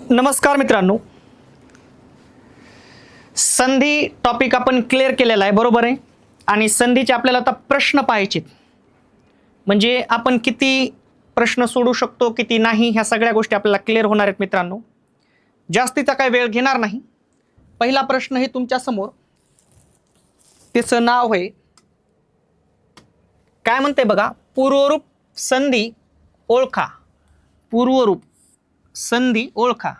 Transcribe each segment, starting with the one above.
नमस्कार मित्रांनो, संधी टॉपिक आपण क्लिअर केलेला आहे, बरोबर आहे. आणि संधीचे आपल्याला आता प्रश्न पाहायचे, म्हणजे आपण किती प्रश्न सोडू शकतो किती नाही, ह्या सगळ्या गोष्टी आपल्याला क्लिअर होणार आहेत मित्रांनो. जास्तीचा काय वेळ घेणार नाही. पहिला प्रश्न हे तुमच्या समोर, त्याचं नाव आहे काय म्हणते बघा, पूर्वरूप संधी ओळखा. पूर्वरूप संधी ओळखा.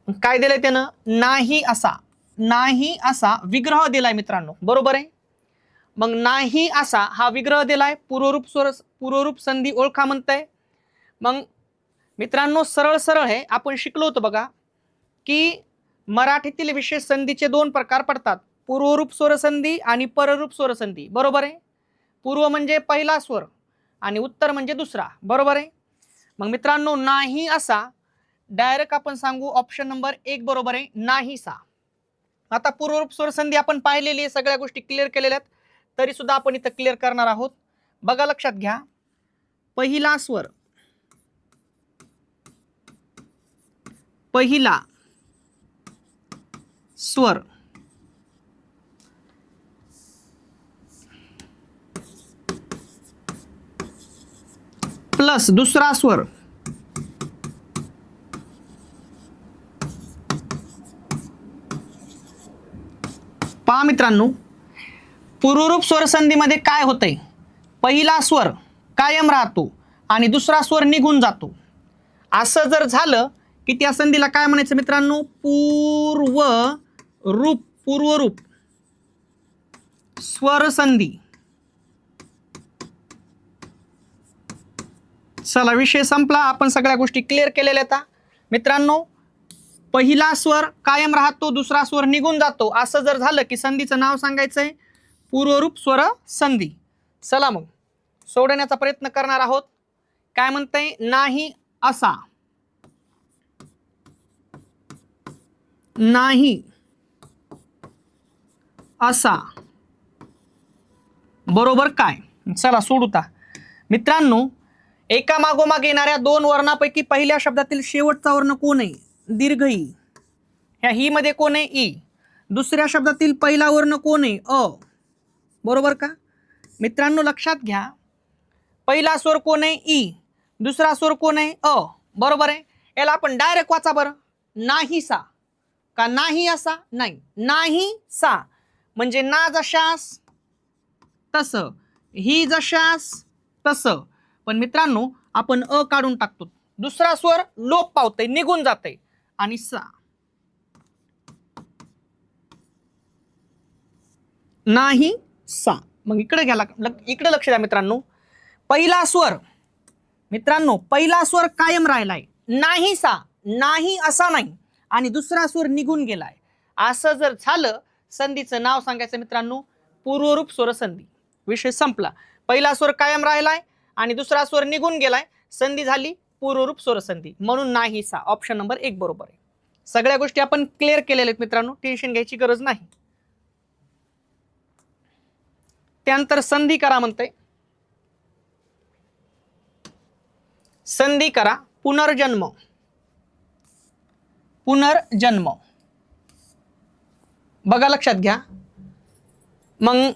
काय दिलंय त्यानं? नाही असा विग्रह दिलाय मित्रांनो, बरोबर आहे. मग नाही असा हा विग्रह दिलाय, पूर्वरूप संधी ओळखा म्हणताय. मग मित्रांनो सरळ सरळ आहे, आपण शिकलो होतो बघा की मराठीतील विशेष संधीचे दोन प्रकार पडतात, पूर्वरूप स्वरसंधी आणि पररूप स्वरसंधी, बरोबर आहे. पूर्व म्हणजे पहिला स्वर आणि उत्तर म्हणजे दुसरा, बरोबर आहे. मग मित्रांनो नाही असा डायरेक्ट आपण सांगू ऑप्शन नंबर 1 बरोबर आहे, नाहीसा. आता पूर्वरूप स्वरसंधी आपण पाहिलेली आहे, सगळ्या गोष्टी क्लिअर केलेल्या आहेत, तरी सुद्धा आपण इथं क्लिअर करणार आहोत. बघा लक्षात घ्या, पहिला स्वर प्लस दुसरा स्वर पहा मित्रांनो, पूर्वरूप स्वरसंधीमध्ये काय होतंय, पहिला स्वर कायम राहतो आणि दुसरा स्वर निघून जातो. असं जर झालं की त्या संधीला काय म्हणायचं मित्रांनो? पूर्वरूप स्वरसंधी. चला विषय संपला, आपण सगळ्या गोष्टी क्लिअर केलेल्या आहेत मित्रांनो. पहिला स्वर कायम राहतो, दुसरा स्वर निघून जातो, असं जर झालं की संधीचं नाव सांगायचंय पूर्वरूप स्वर संधी. चला मग सोडवण्याचा प्रयत्न करणार आहोत. काय म्हणतंय? नाही असा बरोबर काय? चला सोडूता मित्रांनो. एका मागोमाग येणाऱ्या दोन वर्णापैकी पहिल्या शब्दातील शेवटचा वर्ण कोण आहे? दीर्घ ई. ह्या ही मध्ये कोण आहे? ई. दुसऱ्या शब्दातील पहिला वर्ण कोण आहे? अ. बरोबर का मित्रांनो? लक्षात घ्या, पहिला स्वर कोण आहे? ई. दुसरा स्वर कोण आहे? अ. बरोबर आहे. याला आपण डायरेक्ट वाचा बरं, नाहीसा का नाही असा? नाही सा म्हणजे ना जशास तसं, ही जशास तसं. पण मित्रांनो आपण अ काढून टाकतो, दुसरा स्वर लोप पावतय, निघून जातय, आणि सा. नाही सा. मग इकडे घ्या, इकडे लक्ष द्या मित्रांनो. पहिला स्वर मित्रांनो, पहिला स्वर कायम राहिलाय, नाही सा, नाही असा नाही, आणि दुसरा स्वर निघून गेलाय. असं जर झालं, संधीचं नाव सांगायचं मित्रांनो पूर्वरूप स्वरसंधी. विषय संपला. पहिला स्वर कायम राहिलाय आणि दुसरा स्वर निघून गेलाय, संधी झाली पूर्वरूप स्वरसंधी. म्हणून नाहीसा ऑप्शन नंबर 1 बरोबर आहे. सगळ्या गोष्टी आपण क्लिअर केलेल्या आहेत मित्रांनो, टेन्शन घ्यायची गरज नाही. त्यानंतर संधी करा म्हणते. संधी करा, पुनर्जन्म. बघा लक्षात घ्या, मग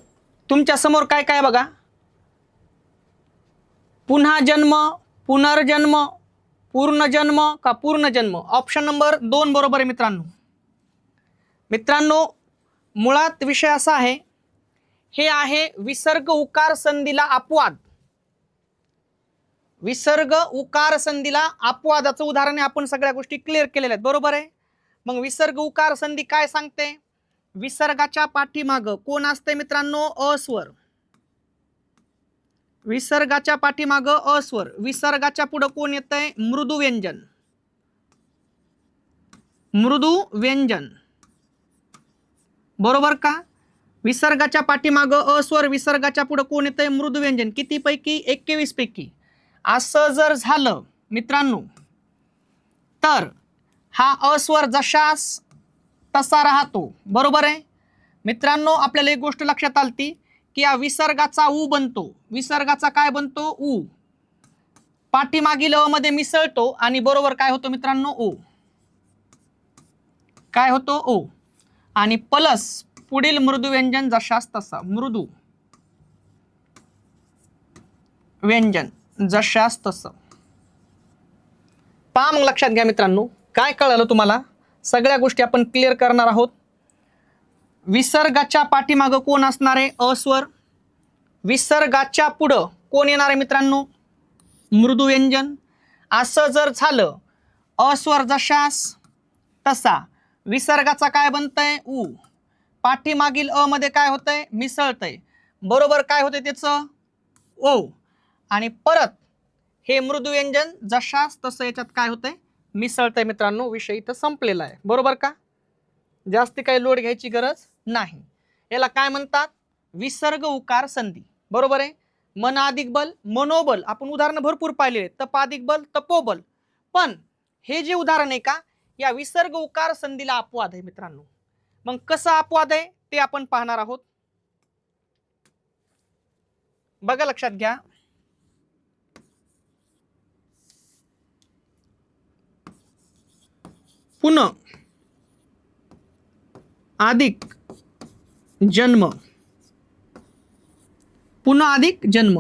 तुमच्या समोर काय काय बघा, पुन्हा जन्म, पुनर्जन्म, पूर्णजन्म का पूर्णजन्म. ऑप्शन नंबर 2 बरोबर आहे मित्रांनो. मुळात विषय असा आहे, हे आहे विसर्ग उकार संधीला अपवाद. विसर्ग उकार संधीला अपवादाचं उदाहरण आहे. आपण सगळ्या गोष्टी क्लिअर केलेल्या आहेत, बरोबर आहे. मग विसर्ग उकार संधी काय सांगते? विसर्गाच्या पाठीमाग कोण असते मित्रांनो? अस्वर. विसर्गाच्या पाठीमाग अस्वर. विसर्गाच्या पुढे कोण येतंय? मृदू व्यंजन. बरोबर का? विसर्गाच्या पाठीमाग अस्वर, विसर्गाच्या पुढे कोण येतंय? मृदू व्यंजन. किती पैकी? 21 पैकी. असं जर झालं मित्रांनो, तर हा अस्वर जशास तसा राहतो, बरोबर आहे मित्रांनो. आपल्याला एक गोष्ट लक्षात आलती की या विसर्गाचा उ बनतो. विसर्गाचा काय बनतो? उ. पाठीमागील अ मध्ये मिसळतो आणि बरोबर काय होतो मित्रांनो? ओ. काय होतो ओ, आणि प्लस पुढील मृदू व्यंजन जशास तसं, मृदू व्यंजन जशास तसं. पहा मग लक्षात घ्या मित्रांनो, काय कळलं तुम्हाला, सगळ्या गोष्टी आपण क्लिअर करणार आहोत. विसर्गाच्या पाठीमागं कोण असणार आहे, अस्वर. विसर्गाच्या पुढं कोण येणार आहे मित्रांनो, मृदू व्यंजन. असं जर झालं, अस्वर जशास तसा, विसर्गाचा काय बनतंय उ, पाठीमागील अ मध्ये काय होतंय, मिसळतंय, बरोबर काय होतंय त्याचं ओ, आणि परत हे मृदू व्यंजन जशास तसं याच्यात काय होतंय, मिसळतंय. मित्रांनो विषय इथं संपलेला आहे, बरोबर का, जास्ती काही लोड घ्यायची गरज नाही. याला काय म्हणतात, विसर्ग उकार संधी, बरोबर आहे. मन अधिक बल, मनोबल, आपण उदाहरण भरपूर पाहिलेले, तप अधिक बल, तपोबल. पण हे जे उदाहरण आहे का, या विसर्ग उकार संधीला अपवाद आहे मित्रांनो. मग कसं अपवाद आहे ते आपण पाहणार आहोत. बघा लक्षात घ्या, पुन्हा अधिक जन्म, पुन्हा अधिक जन्म.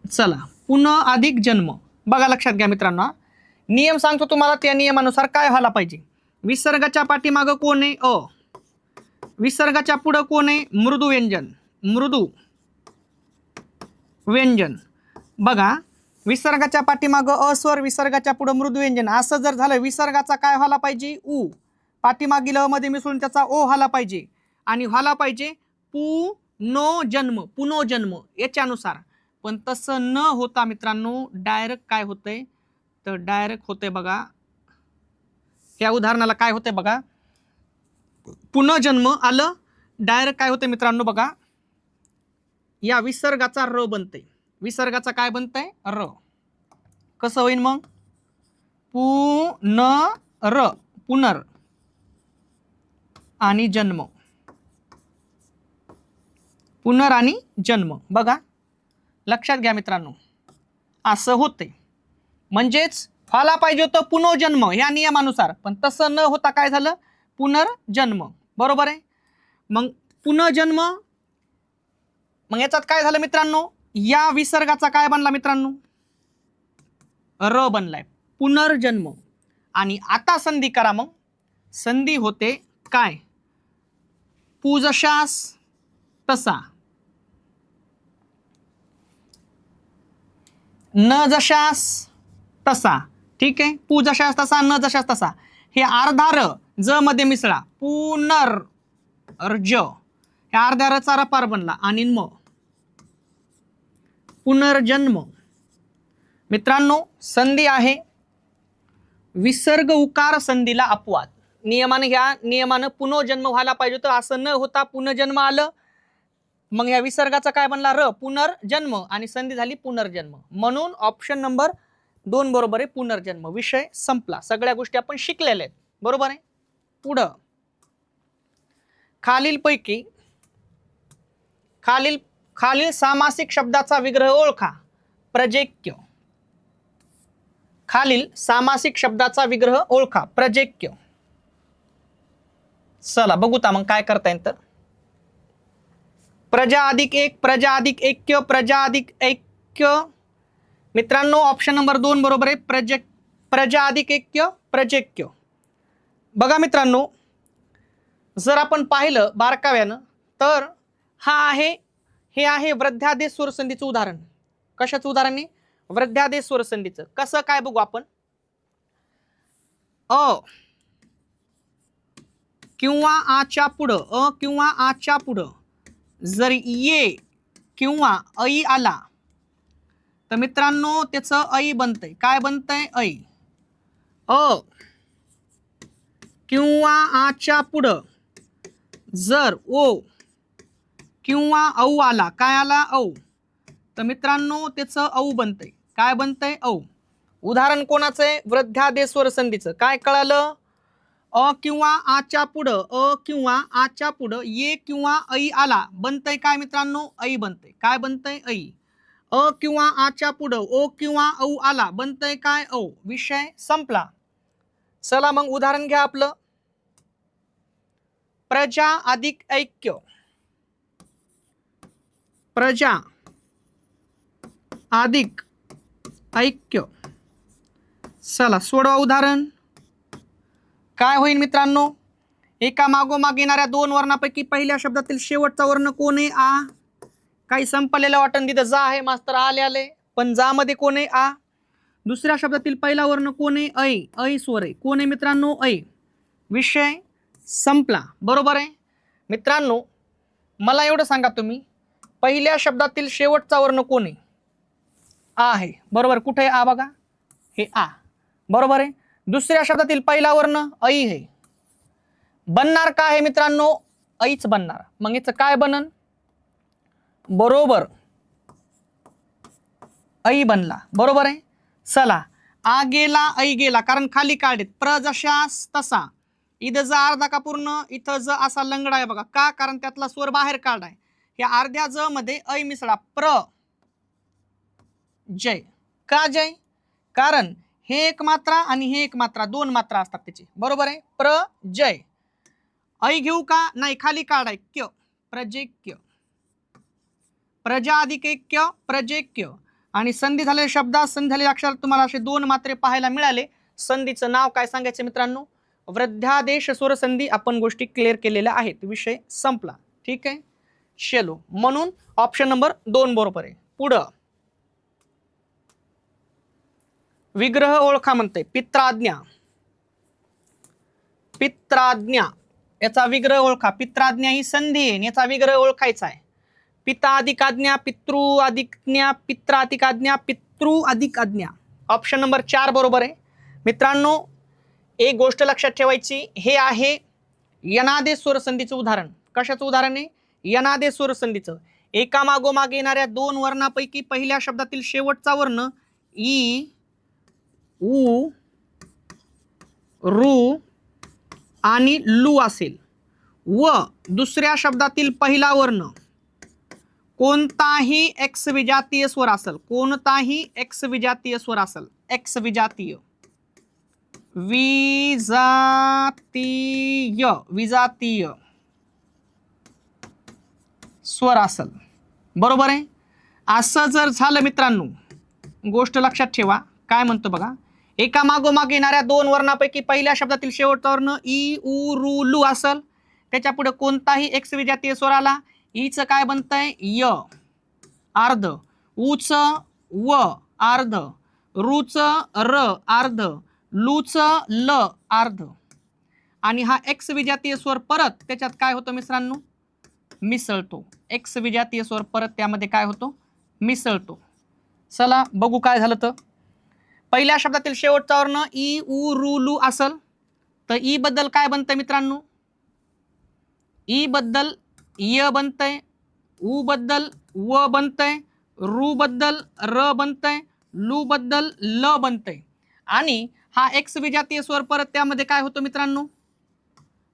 चला, पुन्हा अधिक जन्म. बघा लक्षात घ्या मित्रांनो, नियम सांगतो तुम्हाला, त्या नियमानुसार काय व्हायला पाहिजे. विसर्गाच्या पाठीमागं कोण आहे अ, विसर्गाच्या पुढं कोण आहे मृदू व्यंजन, मृदू व्यंजन. बघा, विसर्गाच्या पाठीमागं अस्वर, विसर्गाच्या पुढे मृदू व्यंजन. असं जर झालं, विसर्गाचा काय व्हायला पाहिजे उ, पाठीमागील अ मध्ये मिसळून त्याचा ओ व्हायला पाहिजे, आणि व्हायला पाहिजे पुनोजन्म, पुनोजन्म याच्यानुसार. पण तसं न होता मित्रांनो डायरेक्ट काय होतंय, तर डायरेक्ट होतंय बघा, या उदाहरणाला काय होतंय बघा, पुनर्जन्म आलं, डायरेक्ट काय होतंय मित्रांनो बघा, या विसर्गाचा र बनतंय, विसर्गाचा काय बनतंय र. कसं होईल मग, पुनर, पुनर आणि जन्म, पुनर आणि जन्म. बघा लक्षात घ्या मित्रांनो, असं होते. म्हणजेच व्हायला पाहिजे होतं पुनर्जन्म या नियमानुसार, पण तसं न होता काय झालं, पुनर्जन्म, बरोबर आहे. मग पुनर्जन्म, मग याच्यात काय झालं मित्रांनो, या विसर्गाचा काय बनला मित्रांनो, र बनलाय, पुनर्जन्म. आणि आता संधी करा, मग संधी होते काय, पूजशास तसा, न जशास तसा. ठीक आहे, पू जशास तसा, न जशास तसा. हे अर्धा र ज मध्ये मिसळा, पुनर ज, हे अर्ध्या रचा रपार बनला, आणि म पुनर्जन्म. मित्रांनो संधी आहे, विसर्ग उकार संधीला अपवाद. नियमाने, ह्या नियमानं पुनर्जन्म व्हायला पाहिजे होतं, असं न होता पुनर्जन्म आलं. मग या विसर्गाचा काय बनला र, पुनर्जन्म, आणि संधी झाली पुनर्जन्म. म्हणून ऑप्शन नंबर 2 बरोबर आहे, पुनर्जन्म. विषय संपला, सगळ्या गोष्टी आपण शिकलेल्या आहेत, बरोबर आहे. पुढं, खालीलपैकी खालील सामासिक शब्दाचा विग्रह ओळखा. प्रजेक्य, खालील सामासिक शब्दाचा विग्रह ओळखा. प्रजेक्य. चला बघू मग काय करता येईल. तर प्रजा अधिक एक, प्रजा अधिक ऐक्य, प्रजा अधिक ऐक्य. मित्रांनो ऑप्शन नंबर 2 बरोबर आहे, प्रजा अधिक ऐक्य, प्रजेक्य. बघा मित्रांनो, जर आपण पाहिलं बारकाव्यानं, तर हे आहे वृद्ध्यादेश स्वरसंधीचं उदाहरण. कशाचं उदाहरण आहे, वृद्ध्यादेश स्वरसंधीचं. कसं काय बघू आपण. अ किंवा आच्या पुढं, अ किंवा आच्या पुढं जर ये किंवा ऐ आला, तर मित्रांनो त्याचं ऐ बनतंय. काय बनतंय, ऐ. अ किंवा आच्या पुढं जर ओ किंवा औ आला, काय आला, औ, तर मित्रांनो त्याचं औ बनतंय. काय बनतंय, औ. उदाहरण कोणाचं आहे, वृद्ध्यादेश स्वरसंधीचं. काय कळालं, अ किंवा आच्या पुढं, अ किंवा आच्या पुढं ये किंवा ऐ आला, बनतंय काय मित्रांनो, ऐ बनतंय. काय बनतंय, ऐ. अ किंवा आच्या पुढं ओ किंवा औ आला, बनतंय काय, औ. विषय संपला. चला मग उदाहरण घ्या आपलं. प्रजा अधिक ऐक्य, प्रजा अधिक ऐक्य. चला सोडवा उदाहरण. काय होईल मित्रांनो? एका मागोमाग येणाऱ्या दोन वर्णापैकी पहिल्या शब्दातील शेवटचा वर्ण कोण आहे? आ. काही संपलेलं वाटण तिथं जा आहे, मास्तर आले, पण जा मध्ये कोण आहे? आ. दुसऱ्या शब्दातील पहिला वर्ण कोण आहे? ऐ. ऐ स्वर आहे. कोण आहे मित्रांनो? ऐ. विषय संपला. बरोबर आहे मित्रांनो. मला एवढं सांगा तुम्ही, पहिल्या शब्दातील शेवटचा वर्ण कोण आहे? आ आहे. बरोबर. कुठे आहे आ? बघा, हे आ. बरोबर आहे. दुसऱ्या शब्दातील पहिला वर्ण ऐ आहे. बनणार काय आहे मित्रांनो? ऐच बनणार. मग याचं काय बनन? बरोबर ऐ बनला. बरोबर आहे. चला, आ गेला ऐ गेला, कारण खाली काढेत. प्र जशास तसा. इथं ज अर्धा का पूर्ण, इथं ज असा लंगडा आहे बघा. का? कारण त्यातला स्वर बाहेर काढाय. या अर्ध्या ज मध्ये ऐ मिसळा. प्र जय. का जय? कारण हे एक मात्रा आणि हे एक मात्रा, दोन मात्रा असतात त्याची. बरोबर आहे. प्र जय. ऐ घेऊ का? नाही, खाली काढाय. क्य. प्रजेक्य. प्रजा अधिक ऐक्य, प्रजेक्य. आणि संधी झालेल्या शब्दात, संधी झालेल्या अक्षरात तुम्हाला असे दोन मात्रे पाहायला मिळाले. संधीचं नाव काय सांगायचं मित्रांनो? वृद्धादेश स्वर संधी. आपण गोष्टी क्लिअर केलेल्या आहेत. विषय संपला. ठीक आहे. चलो, म्हणून ऑप्शन नंबर 2 बरोबर आहे. पुढं विग्रह ओळखा म्हणते. पित्राज्ञा. पित्राज्ञा याचा विग्रह ओळखा. पित्राज्ञा ही संधी आहे, याचा विग्रह ओळखायचा आहे. पिता अधिक आज्ञा, पितृ अधिक ज्ञा, पित्रा अधिक आज्ञा, पितृ अधिक आज्ञा. ऑप्शन नंबर 4 बरोबर आहे मित्रांनो. एक गोष्ट लक्षात ठेवायची, हे आहे यनादेश स्वरसंधीचं उदाहरण. कशाचं उदाहरण आहे? यनादेश स्वरसंधीचं. एका मागोमाग येणाऱ्या दोन वर्णापैकी पहिल्या शब्दातील शेवटचा वर्ण ई, उ, रू आणि लू असेल व दुसऱ्या शब्दातील पहिला वर्ण कोणताही एक्स विजातीय स्वर असेल. कोणताही एक्स विजातीय स्वर असेल. एक्स विजातीय, विजातीय, विजातीय स्वर असेल. बरोबर आहे. असं जर झालं मित्रांनो, गोष्ट लक्षात ठेवा. काय म्हणतो बघा, एका मागोमाग येणाऱ्या दोन वर्णापैकी पहिल्या शब्दातील शेवटचा वर्ण ई, उ, रू, लू असेल. त्याच्या पुढे कोणताही एक्स विजातीय स्वर आला. ईचं काय बनतंय? य अर्ध, उच व अर्ध, रूच र अर्ध, लूच ल अर्ध. आणि हा एक्स विजातीय स्वर परत त्याच्यात काय होतं मित्रांनो? मिसळतो. एक्स विजातीय स्वर परत त्यामध्ये काय होतो? मिसळतो. चला बघू काय झालं तर. पहिल्या शब्दातील शेवटचा वर्ण ई, उ, रू, लू असेल तर ई बद्दल काय बनतंय मित्रांनो? ई बद्दल य बनतंय, उ बद्दल व बनतंय, रू बद्दल र बनतंय, लू बद्दल ल बनतंय. आणि हा एक्स विजातीय स्वर परत त्यामध्ये काय होतो मित्रांनो?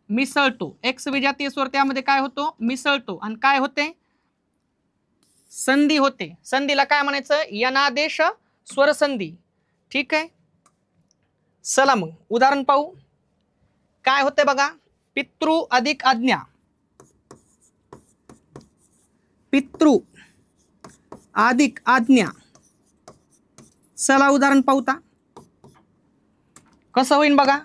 मिसळतो. एक्स विजातीय स्वर त्यामध्ये काय होतो? मिसळतो. आणि काय होते? संधी होते. संधीला काय म्हणायचं? यनादेश स्वरसंधी. ठीक आहे. चला मग उदाहरण पाहू. काय होते बघा. पितृ अधिक आज्ञा, पितृ अधिक आज्ञा. चला उदाहरण पाहूता. कसं होईल बघा.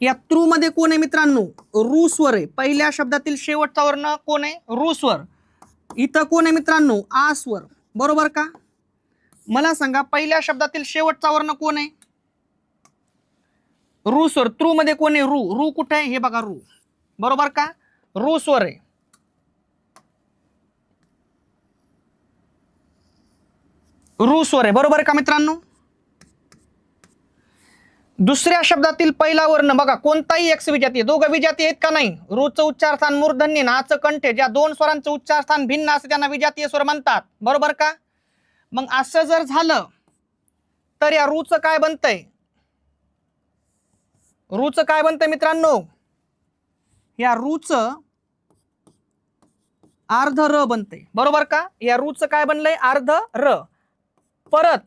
या तृ मध्ये कोण आहे मित्रांनो? रू स्वर आहे. पहिल्या शब्दातील शेवटचा वर्ण कोण आहे? रू स्वर. इथं कोण आहे मित्रांनो? आ स्वर. बरोबर का? मला सांगा, पहिल्या शब्दातील शेवटचा वर्ण कोण आहे? रू स्वर. तृ मध्ये कोण आहे? रू. रू कुठे आहे? हे बघा, रू. बरोबर का? रू स्वर आहे. रू स्वर आहे. बरोबर का मित्रांनो? दुसऱ्या शब्दातील पहिला वर्ण बघा, कोणताही एक्स विजाती. दोघं विजाती आहेत का नाही? रूचं उच्चारस्थान मूर्धन्य, नाचं कंठे. ज्या दोन स्वरांचं उच्चारस्थान भिन्न असते त्यांना विजातीय स्वर म्हणतात. बरोबर का? मग असं जर झालं तर या रूचं काय बनतंय? रूचं काय बनतंय मित्रांनो? या रूचं अर्ध र बनतंय. बरोबर का? या रूचं काय बनलंय? अर्ध र. परत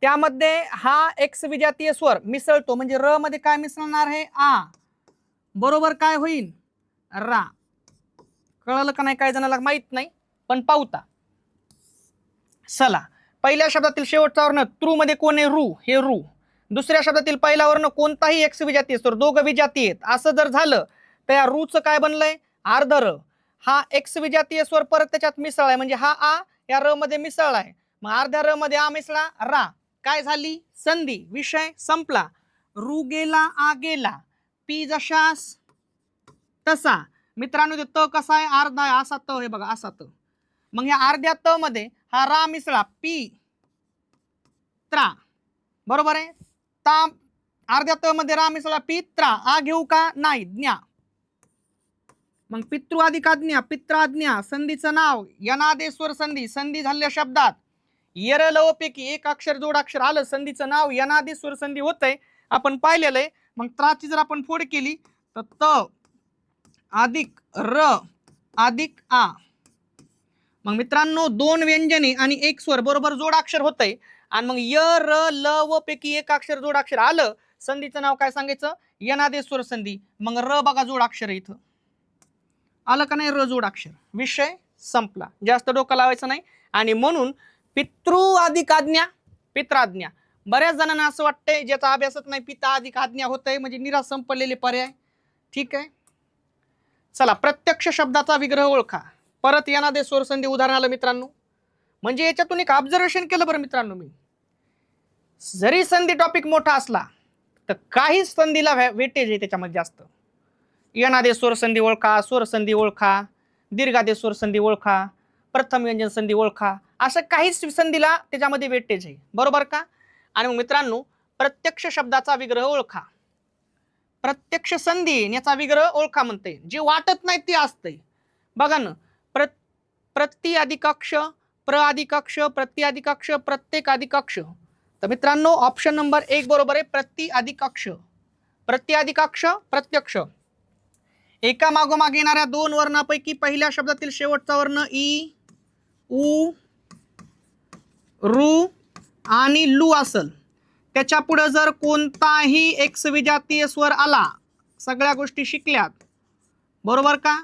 त्यामध्ये हा एक्स विजातीय स्वर मिसळतो. म्हणजे र मध्ये काय मिसळणार आहे? आ. बरोबर काय होईल? रा. कळलं का नाही काही जणांना माहित नाही, पण पाहता. चला, पहिल्या शब्दातील शेवटचा वर्ण त्रू मध्ये कोण आहे? रू. हे रू. दुसऱ्या शब्दातील पहिला वर्ण कोणताही एक्स विजाती असतो, दोघं विजाती आहेत. असं जर झालं तर या रूचं काय बनलंय? अर्ध र. हा एक्स विजातीय स्वर परत त्याच्यात मिसळलाय, म्हणजे हा आ या र मध्ये मिसळलाय. मग अर्ध्या र मध्ये आ मिसळा रा. काय झाली? संधी. विषय संपला. रू गेला, आ गेला. पी जशास तसा. मित्रांनो त कसा आहे? अर्धा आहे. असा त हे बघा, असा त. मग या अर्ध्या त मध्ये हा रा मिसळा, पी त्रा. बरोबर आहे. ता अर्ध्या त मध्ये रा मिसळा, पी त्रा. आ घेऊ का? नाही. ज्ञा. मग पितृ अधिक आज्ञा, पित्राज्ञा. संधीचं नाव यनादेश्वर संधी. संधी झालेल्या शब्दात यर लवपैकी एक अक्षर जोडाक्षर आलं, संधीचं नाव यनादेश्वर संधी होतंय. आपण पाहिलेलं आहे. मग त्राची जर आपण फोड केली तर त अधिक र अधिक आ. मग मित्रांनो दोन व्यंजने आणि एक स्वर बरोबर जोडाक्षर होतंय. आणि मग य र ल व पैकी एक अक्षर जोडाक्षर आलं, संधीचं नाव काय सांगायचं? यनादेश्वर संधी. मग र बघा जोडाक्षर इथं आलं का नाही? र जोडाक्षर. विषय संपला. जास्त डोकं लावायचं नाही. आणि म्हणून पितृ अधिक आज्ञा, पित्राज्ञा. बऱ्याच जणांना असं वाटतंय ज्याचा अभ्यासच नाही, पिता अधिक आज्ञा होतंय म्हणजे निराश संपलेले पर्याय. ठीक आहे. चला, प्रत्यक्ष शब्दाचा विग्रह ओळखा. परत यनादेश्वर संधी उदाहरण आलं मित्रांनो. म्हणजे याच्यातून एक ऑब्झर्वेशन केलं बरं मित्रांनो मी. जरी संधी टॉपिक मोठा असला तर काही संधीला वेटेज आहे त्याच्यामध्ये जास्त. यनादेश्वर संधी ओळखा, स्वर संधी ओळखा, दीर्घादेश्वर संधी ओळखा, प्रथम व्यंजन संधी ओळखा. असं काहीच संधीला त्याच्यामध्ये वेटेज आहे. बरोबर का? आणि मग मित्रांनो प्रत्यक्ष शब्दाचा विग्रह ओळखा. प्रत्यक्ष संधी याचा विग्रह ओळखा म्हणते. जे वाटत नाही ते असतंय. बघा ना, प्रति अधिक अक्ष, प्र अधिक अक्ष, प्रति अधिक अक्ष, प्रत्येक अधिक अक्ष. तर मित्रांनो ऑप्शन नंबर 1 बरोबर आहे. प्रति अधिक अक्ष. प्रति अधिक अक्ष प्रत्यक्ष. एका मागोमाग येणाऱ्या दोन वर्णापैकी पहिल्या शब्दातील शेवटचा वर्ण ई, उ, रू आणि लू असल, त्याच्या पुढे जर कोणताही एक्स विजातीय स्वर आला, सगळ्या गोष्टी शिकल्यात. बरोबर का?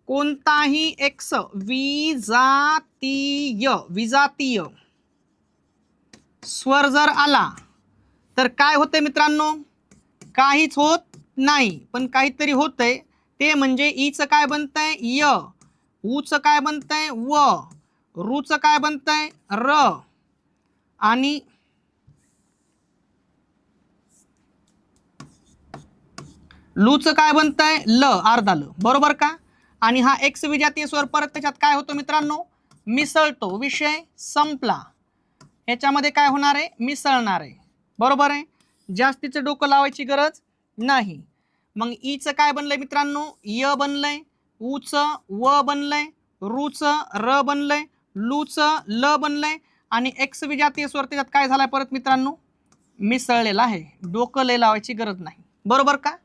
कोणताही एक्स विजातीय स्वर जर आला तर काय होते मित्रांनो? काहीच होत नाही, पण काहीतरी होतंय. ते म्हणजे ईचं काय बनतंय? य. ऊचं काय बनतंय? व. रूचं काय बनतंय? र. आणि लूचं काय बनतंय? ल. अर्धा ल. बरोबर का? आणि हा एक्स विजातीय स्वर परत त्याच्यात काय होतो मित्रांनो? मिसळतो. विषय संपला. ह्याच्यामध्ये काय होणार आहे? मिसळणार आहे. बरोबर आहे. जास्तीचं डोकं लावायची गरज नाही. मग ईचं काय बनलंय मित्रांनो? य बनलंय. ऊचं व बनलंय. रूचं र बनलंय. लूचं ल बनलंय. आणि एक्स विजातीय स्वर त्याच्यात काय झालाय परत मित्रांनो? मिसळलेला आहे. डोकं लय लावायची गरज नाही. बरोबर का?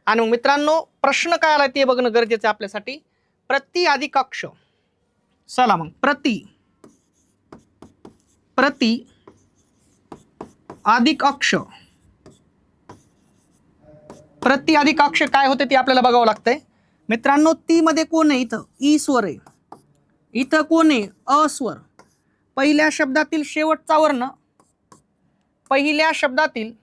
आणि मग मित्रांनो प्रश्न काय आलाय ते बघणं गरजेचं आहे आपल्यासाठी. प्रति अधिक अक्ष. चला मग प्रति अधिक अक्ष. प्रति अधिक अक्ष काय होते ते आपल्याला बघावं लागतंय. मित्रांनो ती मध्ये कोण आहे? इथं ई स्वर आहे. इथं कोण आहे? अ स्वर. पहिल्या शब्दातील शेवटचा वर्ण, पहिल्या शब्दातील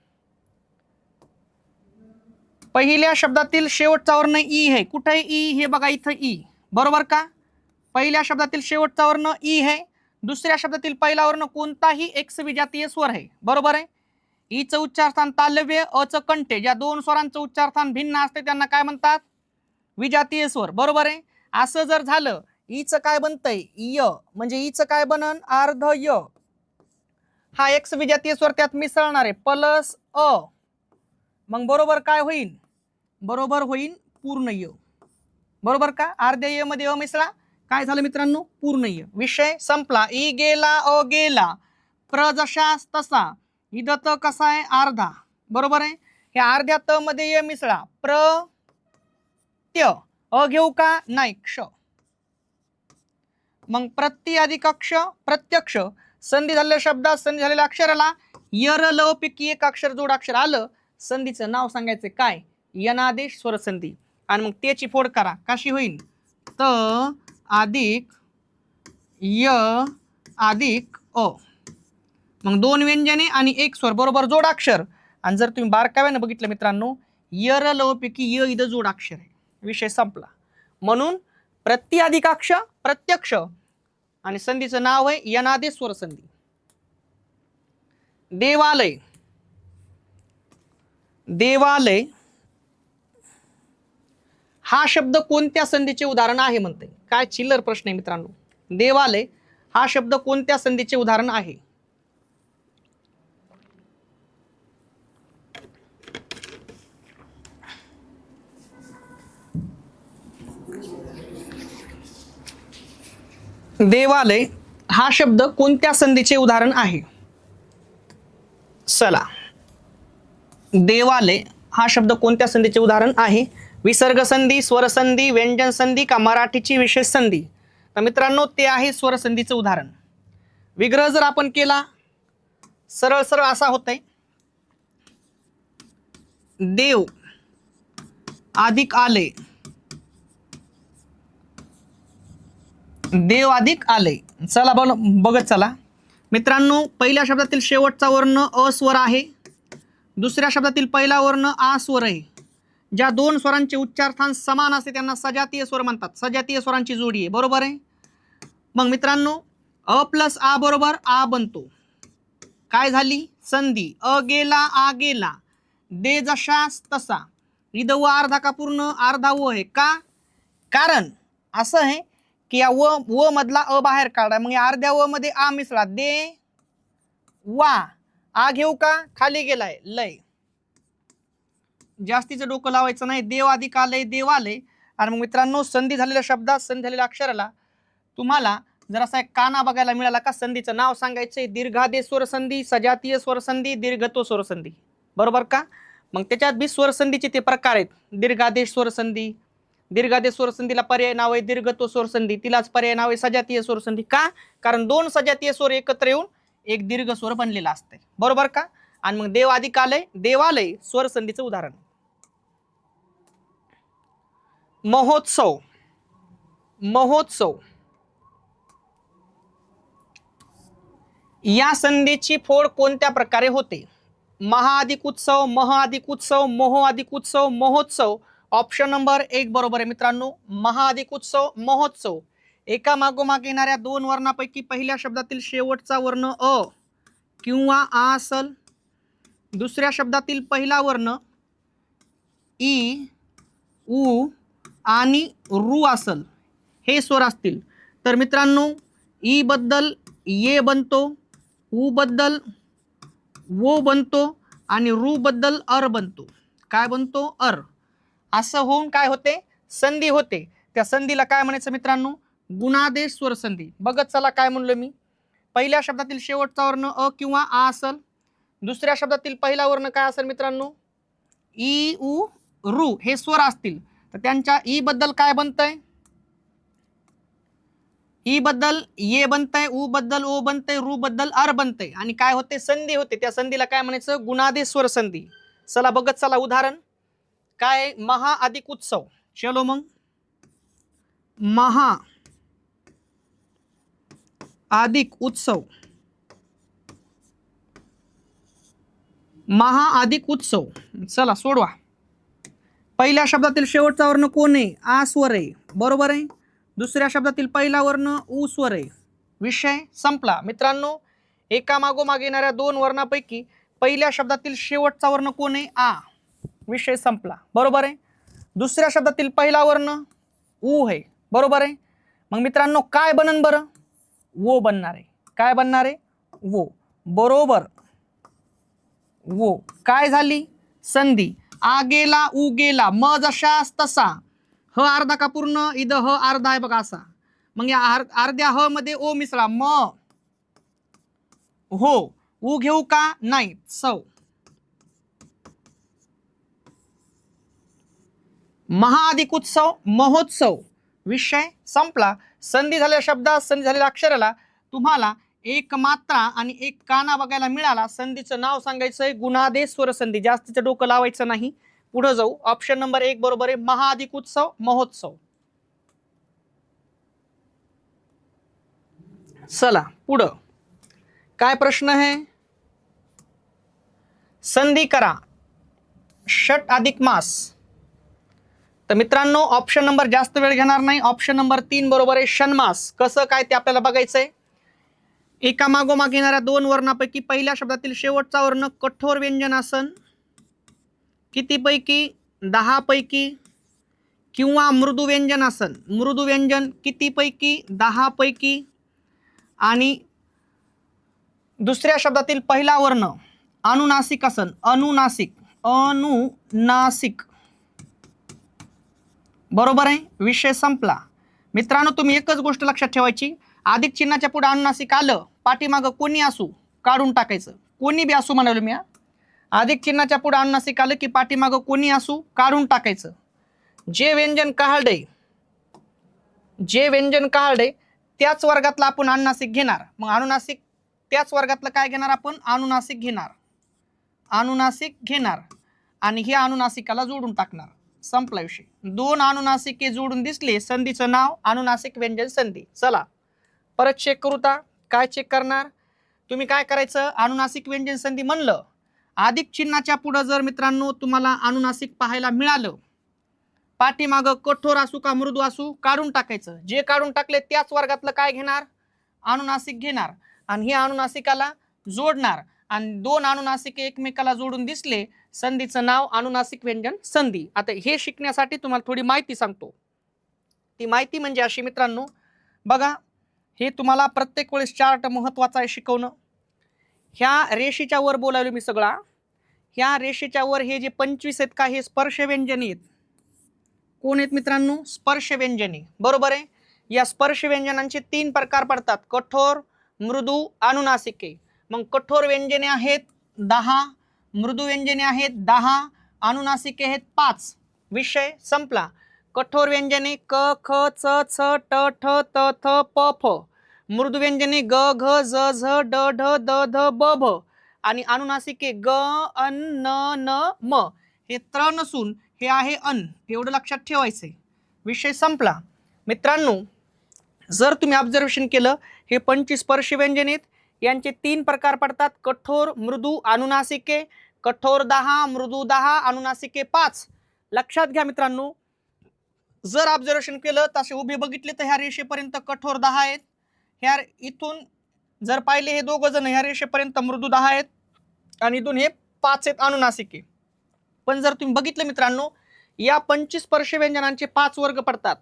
शेवटचा वर्ण ई आहे. कुठे आहे ई? हे बघा इथं ई. बरोबर का? पहिल्या शब्दातील शेवटचा वर्ण ई आहे. दुसऱ्या शब्दातील पहिला वर्ण कोणताही एक्स विजातीय स्वर आहे. बरोबर आहे. ईचं उच्चारस्थान तालव्य, अचं कंठे. ज्या दोन स्वरांचं उच्चारस्थान भिन्न असते त्यांना काय म्हणतात? विजातीय स्वर. बरोबर आहे. असं जर झालं, ईचं काय बनतंय? य. म्हणजे ईचं काय बनन? अर्ध य. हा एक्स विजातीय स्वर त्यात मिसळणार आहे प्लस अ. मग बरोबर काय होईल? बरोबर होईल पूर्ण य. बरोबर का? अर्ध्या य मध्ये अ मिसळा, काय झालं मित्रांनो? पूर्ण य. विषय संपला. ई गेला, अ गेला. प्र जशास तसा. इथं त कसा आहे? अर्धा. बरोबर आहे. ह्या अर्ध्या त मध्ये य मिसळा. प्र त्य. अ घेऊ का? नाही. क्ष. मग प्रति अधिक अक्ष प्रत्यक्ष. संधी झालेल्या शब्दात संधी झालेल्या अक्षराला यर ल पैकी एक अक्षर जोडाक्षर आलं, संधीचं नाव सांगायचं काय? यनादेश स्वर संधी. आणि मग त्याची फोड करा. कशी होईल? त अधिक य अधिक अ. मग दोन व्यंजने आणि एक स्वर बरोबर जोडाक्षर. आणि जर तुम्ही बारकाव्यानं बघितलं मित्रांनो, य र ल पैकी य इथं जोडाक्षर आहे. विषय संपला. म्हणून प्रत्याधिकाक्ष प्रत्यक्ष आणि संधीचं नाव आहे यनादेश स्वर संधी. देवालय. देवालय हा शब्द कोणत्या संधीचे उदाहरण आहे म्हणते. काय चिल्लर प्रश्न आहे मित्रांनो. देवालय हा शब्द कोणत्या संधीचे उदाहरण आहे. देवालय हा शब्द कोणत्या संधीचे उदाहरण आहे. चला, देवालय हा शब्द कोणत्या संधीचे उदाहरण आहे. विसर्ग संधी, स्वर संधी, व्यंजन संधी का मराठीची विशेष संधी. तर मित्रांनो ते आहे स्वर संधीचं उदाहरण. विग्रह जर आपण केला सरळ सरळ असा होतंय, देव अधिक आले, देव अधिक आले. चला बघत चला मित्रांनो, पहिल्या शब्दातील शेवटचा वर्ण अ स्वर आहे, दुसऱ्या शब्दातील पहिला वर्ण आ स्वर आहे. ज्या दोन स्वरांचे उच्चार्थांश समान असते त्यांना सजातीय स्वर म्हणतात. सजातीय स्वरांची जोडी आहे. बरोबर आहे. मग मित्रांनो अ प्लस आ बरोबर आ बनतो. काय झाली संधी. अ गेला आ गेला, दे जशास तसा. इथं व अर्धा का पूर्ण अर्धा व आहे. का? कारण असं आहे की या व मधला अ बाहेर काढा, मग या अर्ध्या व मध्ये आ मिसळा. दे वा. आ घेऊ का खाली गेलाय लय. जास्तीचं डोकं लावायचं नाही. देव अधिक आलंय देवालय. आणि मग मित्रांनो संधी झालेल्या शब्दात संधी झालेल्या अक्षराला तुम्हाला जरासा एक काना बघायला मिळाला का. संधीचं नाव सांगायचंय. दीर्घादेश स्वर संधी, सजातीय स्वर संधी, दीर्घत्व स्वर संधी. बरोबर का. मग त्याच्यात बी स्वर संधीचे ते प्रकार आहेत. दीर्घादेश स्वर संधी, दीर्घादेश स्वर संधीला पर्याय नाव आहे दीर्घत्व स्वर संधी, तिलाच पर्याय नाव आहे सजातीय स्वर संधी. का? कारण दोन सजातीय स्वर एकत्र येऊन एक दीर्घ स्वर बनलेला असते. बरोबर का. आणि मग देव अधिक आलय देवालय स्वर संधीचं उदाहरण. महोत्सव. महोत्सव या संधीची फोड कोणत्या प्रकारे होते. महाअधिक उत्सव, महाअधिक उत्सव, मोह अधिक उत्सव, महोत्सव. ऑप्शन नंबर 1 बरोबर आहे मित्रांनो. महाअधिक उत्सव, महोत्सव. एका मागोमाग येणाऱ्या दोन वर्णापैकी पहिल्या शब्दातील शेवटचा वर्ण अ किंवा आ असल, दुसऱ्या शब्दातील पहिला वर्ण ई, उ आणि रू असल, हे स्वर असतील तर मित्रांनो ई बद्दल ये बनतो, उ बद्दल वो बनतो आणि रू बद्दल अर बनतो. काय बनतो? अर. असं होऊन काय होते संधी होते. त्या संधीला काय म्हणायचं मित्रांनो गुणादेश स्वर संधी. बघत चला काय म्हणलो मी. पहिल्या शब्दातील शेवटचा वर्ण अ किंवा आ असल, दुसऱ्या शब्दातील पहिला वर्ण काय असेल मित्रांनो ई, उ, रू हे स्वर असतील तर त्यांच्या ई बद्दल काय बनतंय ई बद्दल ये बनतंय, उ बद्दल ओ बनतंय, रू बद्दल अर बनतंय आणि काय होते संधी होते. त्या संधीला काय म्हणायचं गुणादेश स्वर संधी. चला बघत चला उदाहरण काय. महा अधिक उत्सव. चलो मग महा अधिक उत्सव, महा अधिक उत्सव. चला सोडवा. पहिल्या शब्दातील शेवटचा वर्ण कोण आहे आ स्वर आहे. बरोबर आहे. दुसऱ्या शब्दातील पहिला वर्ण उ स्वर आहे. विषय संपला. मित्रांनो एका मागोमाग येणाऱ्या दोन वर्णापैकी पहिल्या शब्दातील शेवटचा वर्ण कोण आहे आ. विषय संपला. बरोबर आहे. दुसऱ्या शब्दातील पहिला वर्ण उ आहे. बरोबर आहे. मग मित्रांनो काय बनन बरं वो बनणार आहे. काय बनणार आहे वो. बरोबर वो. काय झाली संधी. आ गेला उ गेला, म जशास तसा. ह अर्धा का पूर्ण इथं ह अर्धा आहे बघा असा. मग या अर्ध्या ह मध्ये ओ मिसळा म हो. उ घेऊ का नाही सौ. महाअधिक उत्सव महोत्सव. विषय संपला. संधी झालेल्या शब्दात संधी झालेल्या अक्षराला तुम्हाला एक मात्रा आणि एक काना बघायला मिळाला. संधीचं नाव सांगायचंय गुणादेश स्वर संधी. जास्तीचं डोकं लावायचं नाही. पुढे जाऊ. ऑप्शन नंबर 1 बरोबर आहे महाअधिक उत्सव महोत्सव. चला पुढं काय प्रश्न आहे? संधी करा षट अधिक मास. तर मित्रांनो ऑप्शन नंबर जास्त वेळ घेणार नाही. ऑप्शन नंबर 3 बरोबर आहे षण्मास. कसं काय ते आपल्याला बघायचंय. एका मागोमाग येणाऱ्या दोन वर्णापैकी पहिल्या शब्दातील शेवटचा वर्ण कठोर व्यंजन असन किती पैकी? 10 पैकी. किंवा मृदू व्यंजन असन, मृदू व्यंजन किती पैकी? 10 पैकी. आणि दुसऱ्या शब्दातील पहिला वर्ण अनुनासिक असन, अनुनासिक, अनुनासिक. बरोबर आहे, विषय संपला. मित्रांनो तुम्ही एकच गोष्ट लक्षात ठेवायची, अधिक चिन्हाच्या पुढे अनुनासिक आलं पाठीमागं कोणी असू काढून टाकायचं. कोणी बी असू म्हणालो मी. अधिक चिन्हाच्या पुढे अनुनासिक आलं की पाठीमागं कोणी असू काढून टाकायचं. जे व्यंजन काढले, जे व्यंजन काढले त्याच वर्गातला आपण अनुनासिक घेणार. मग अनुनासिक त्याच वर्गातलं काय घेणार आपण? अनुनासिक घेणार, अनुनासिक घेणार आणि हे अनुनासिकाला जोडून टाकणार. संपला विषय. दोन अनुनासिके जोडून दिसले, संधीचं नाव अनुनासिक व्यंजन संधी. चला परत चेक करू. काय चेक करणार तुम्ही? काय करायचं? अनुनासिक व्यंजन संधी म्हणलं, अधिक चिन्हाच्या पुढे जर मित्रांनो तुम्हाला अनुनासिक पाहायला मिळालं, पाठीमागं कठोर असू का मृदू असू काढून टाकायचं. जे काढून टाकले त्याच वर्गातलं काय घेणार? अनुनासिक घेणार आणि हे अनुनासिकाला जोडणार. आणि दोन अनुनासिके एकमेकाला जोडून दिसले, संधीचं नाव अनुनासिक व्यंजन संधी. आता हे शिकण्यासाठी तुम्हाला थोडी माहिती सांगतो. ती माहिती म्हणजे अशी मित्रांनो, बघा हे तुम्हाला प्रत्येक वेळेस चार्ट महत्वाचा आहे शिकवणं. ह्या रेषेच्या वर बोलावलो मी सगळा. ह्या रेषेच्या वर हे जे 25 आहेत का, हे स्पर्श व्यंजने आहेत. कोण आहेत मित्रांनो? स्पर्श व्यंजने. बरोबर आहे. या स्पर्श व्यंजनांचे 3 प्रकार पडतात, कठोर, मृदू, अनुनासिके. मग कठोर व्यंजने आहेत 10, मृदू व्यंजने आहेत 10, अनुनासिके आहेत 5. विषय संपला. कठोर व्यंजने क, ख, च, छ, ट, ठ, त, थ, प, फ. मृदू व्यंजने ग, घ, झ, झ, ड, ढ, द, ध, ब, भ. आणि अनुनासिके ग, अन, न, न, म. हे त्र नसून हे आहे अन. एवढं लक्षात ठेवायचंय. विषय संपला. मित्रांनो जर तुम्ही ऑब्झर्वेशन केलं, हे 25 स्पर्श व्यंजन आहेत. यांचे 3 प्रकार पडतात, कठोर, मृदू, अनुनासिके. कठोर 10, मृदू 10, अनुनासिके 5. लक्षात घ्या मित्रांनो, जर ऑब्झर्वेशन केलं तसे उभे बघितले तर ह्या रेषेपर्यंत कठोर 10 आहेत. ह्या इथून जर पाहिले हे दोघ जण ह्या रेषेपर्यंत मृदू 10 आहेत आणि इथून हे 5 आहेत अनुनासिके. पण जर तुम्ही बघितलं मित्रांनो, या 25 स्पर्श व्यंजनांचे 5 वर्ग पडतात,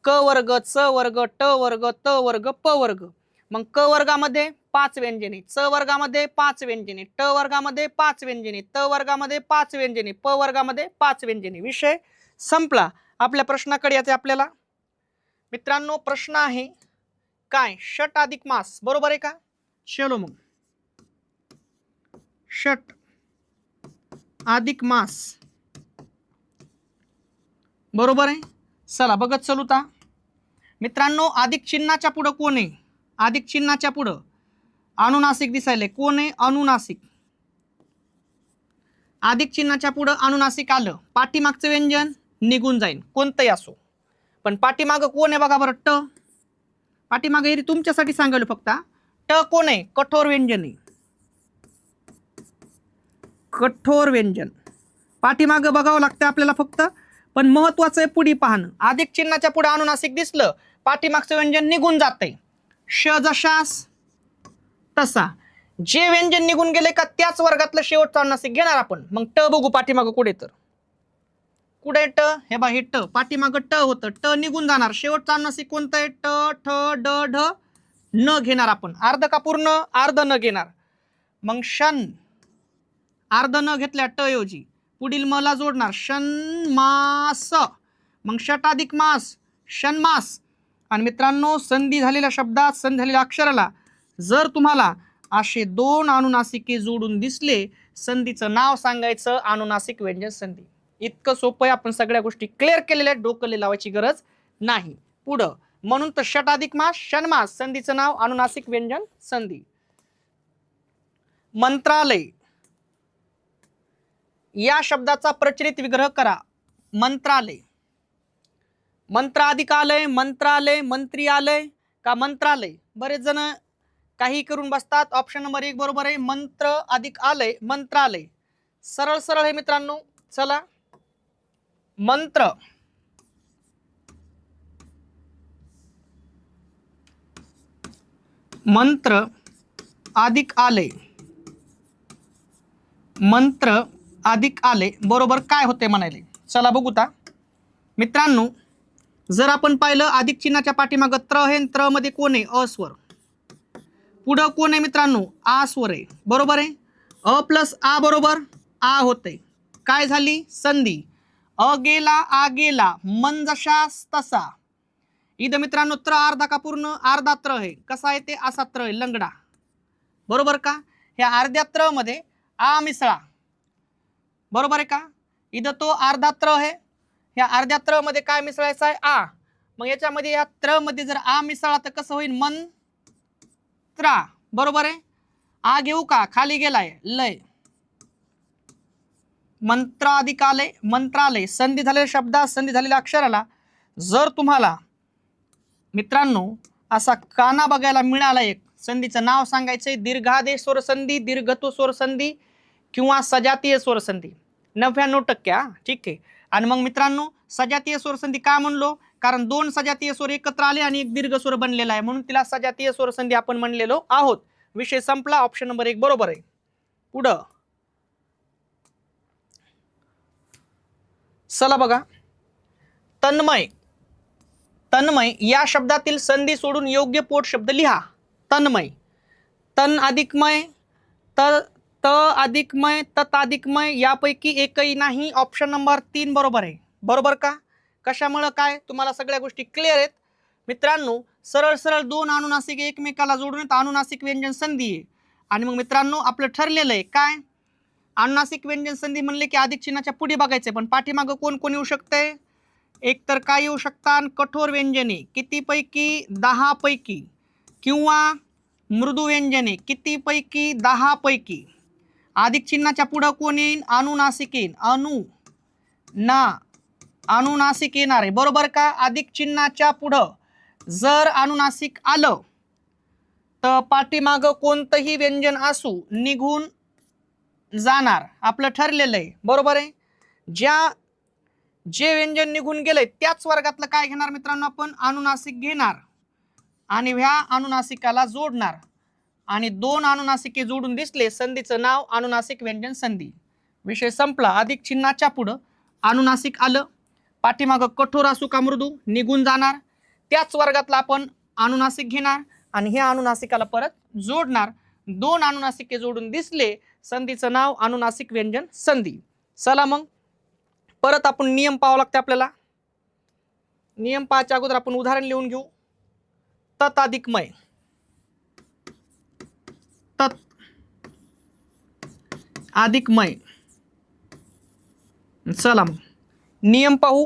क वर्ग, च वर्ग, ट वर्ग, त वर्ग, प वर्ग. मग क वर्गामध्ये 5 व्यंजने, च वर्गामध्ये 5 व्यंजने, ट वर्गामध्ये 5 व्यंजने, त वर्गामध्ये 5 व्यंजने, प वर्गामध्ये 5 व्यंजने. विषय संपला. आपल्या प्रश्नाकडे याचे आपल्याला मित्रांनो प्रश्न आहे काय? षट अधिक मास. बरोबर आहे का? चलो मग षट अधिक मास बरोबर आहे. चला बघत चलू. मित्रांनो अधिक चिन्हाच्या पुढे कोण आहे? अधिक चिन्हाच्या पुढे अनुनासिक दिसायले. कोण आहे? अनुनासिक. अधिक चिन्हाच्या पुढे अनुनासिक आलं, पाठीमागचं व्यंजन निघून जाईल, कोणतंही असो. पण पाठीमागं कोण आहे बघा बरं? ट. पाठीमागं हे तुमच्यासाठी सांगायला फक्त. ट कोण आहे? कठोर व्यंजन आहे. कठोर व्यंजन पाठीमागं बघावं लागतं आपल्याला फक्त. पण महत्वाचं आहे पुढे पाहणं. अधिक चिन्हाच्या पुढे अनुनासिक दिसलं, पाठीमागचं व्यंजन निघून जातंय. श जशास तसा. जे व्यंजन निघून गेले का त्याच वर्गातलं शेवटचं अनुनासिक घेणार आपण. मग ट बघू पाठीमागं कुठे. तर कुठे ट? हे बा हे ट. पाठीमागं ट होतं, ट निघून जाणार. शेवटचं अनुनासिक कोणतं आहे? ट, ठ, ड, ढ, न घेणार आपण. अर्ध का पूर्ण? अर्ध न घेणार. मग शन, अर्ध न घेतल्या ट ऐवजी पुढील मला जोडणार षण्मास. मग षट अधिक मास, षण्मास. आणि मित्रांनो संधी झालेल्या शब्दात, संधी झालेल्या अक्षराला जर तुम्हाला असे 2 अनुनासिके जोडून दिसले, संधीचं नाव सांगायचं अनुनासिक व्यंजन संधी. इतकं सोपं आहे. आपण सगळ्या गोष्टी क्लिअर केलेल्या, डोकं लावायची गरज नाही. पुढं म्हणून तर षट अधिक मास, षण्मास, संधीचं नाव अनुनासिक व्यंजन संधी. मंत्रालय या शब्दाचा प्रचलित विग्रह करा. मंत्रालय. मंत्राधिकालय, मंत्रालय, मंत्री आलय का मंत्रालय. बरेच जण काही करून बसतात. ऑप्शन नंबर 1 बरोबर आहे. मंत्र अधिक आलय मंत्रालय. सरळ सरळ आहे मित्रांनो. चला मंत्र मंत्र अधिक आलय मंत्र अधिक आले बरोबर काय होते म्हणाले. चला बघूता मित्रांनो. जर आपण पाहिलं अधिक चिन्हाच्या पाठीमागं त्र आहे. त्र मध्ये कोण आहे? अस्वर. पुढं कोण आहे मित्रांनो? आ स्वर आहे. बरोबर आहे. अ प्लस आ बरोबर आ होते. काय झाली? संधी. अ गेला आ गेला मन जशास तसा. इथं मित्रांनो त्र अर्धा का पूर्ण? अर्धा त्र आहे. कसा आहे ते? असा त्र आहे लंगडा. बरोबर का? ह्या अर्ध्या त्र मध्ये आ मिसळा. बरोबर आहे का? इथं तो अर्धा त्र आहे. ह्या अर्ध्या त्र मध्ये काय मिसळायचं आहे? आ. मग याच्यामध्ये या त्र मध्ये जर आ मिसळला तर कसं होईल? मंत्रा. बरोबर आहे. आ घेऊ का? खाली गेलाय लय. मंत्राधिकालय मंत्रालय. संधी झालेल्या शब्दात संधी झालेल्या अक्षराला जर तुम्हाला मित्रांनो असा काना बघायला मिळाला एक संधीचं नाव सांगायचंय. दीर्घादेश स्वर संधी, दीर्घत्व स्वर संधी किंवा सजातीय स्वर संधी. 99% ठीक आहे. आणि मग मित्रांनो सजातीय स्वर संधी का म्हणलो? कारण 2 सजातीय स्वर एकत्र आले आणि एक दीर्घ स्वर बनलेला आहे म्हणून तिला सजातीय स्वर संधी आपण म्हणलेलो आहोत. विषय संपला. ऑप्शन नंबर 1 बरोबर आहे. पुढं चला बघा. तन्मय तन्मय या शब्दातील संधी सोडून योग्य पोट शब्द लिहा. तन्मय. तन अधिकमय त अधिकमय तत अधिकमय यापैकी एकही नाही. ऑप्शन नंबर 3 बरोबर आहे. बरोबर का? कशामुळे काय? तुम्हाला सगळ्या गोष्टी क्लिअर आहेत मित्रांनो. सरळ सरळ 2 अनुनासिक एकमेकाला जोडून अनुनासिक व्यंजन संधी आहे. आणि मग मित्रांनो आपलं ठरलेलं आहे काय? अनुनासिक व्यंजन संधी म्हणले की अधिक चिन्हाच्या पुढे बघायचे. पण पाठीमागं कोण कोण येऊ शकते? एक तर काय येऊ शकतात? कठोर व्यंजने कितीपैकी? 10 पैकी. किंवा मृदू व्यंजने कितीपैकी? 10 पैकी. अधिक चिन्हाच्या पुढं कोण येईल? अनुनासिक येईल. अनुनासिक येणार आहे. बरोबर का? अधिक चिन्हाच्या पुढं जर अनुनासिक आलं तर पाठीमागं कोणतंही व्यंजन असू निघून जाणार. आपलं ठरलेलं आहे. बरोबर आहे. जे व्यंजन निघून गेलंय त्याच वर्गातलं काय घेणार मित्रांनो? आपण अनुनासिक घेणार आणि ह्या अनुनासिकाला जोडणार. आणि 2 अनुनासिके जोडून दिसले संधीचं नाव अनुनासिक व्यंजन संधी. विषय संपला. अधिक चिन्हाच्या पुढं अनुनासिक आलं पाठीमागं कठोर असू का मृदू निघून जाणार. त्याच वर्गातला आपण अनुनासिक घेणार आणि ह्या अनुनासिकाला परत जोडणार. 2 अनुनासिके जोडून दिसले संधीचं नाव अनुनासिक व्यंजन संधी. चला मग परत आपण नियम पाहावं लागते आपल्याला. नियम पाहायच्या अगोदर आपण उदाहरण लिहून घेऊ. तत अधिकमय. तत अधिकमय. चला मग नियम पाहू.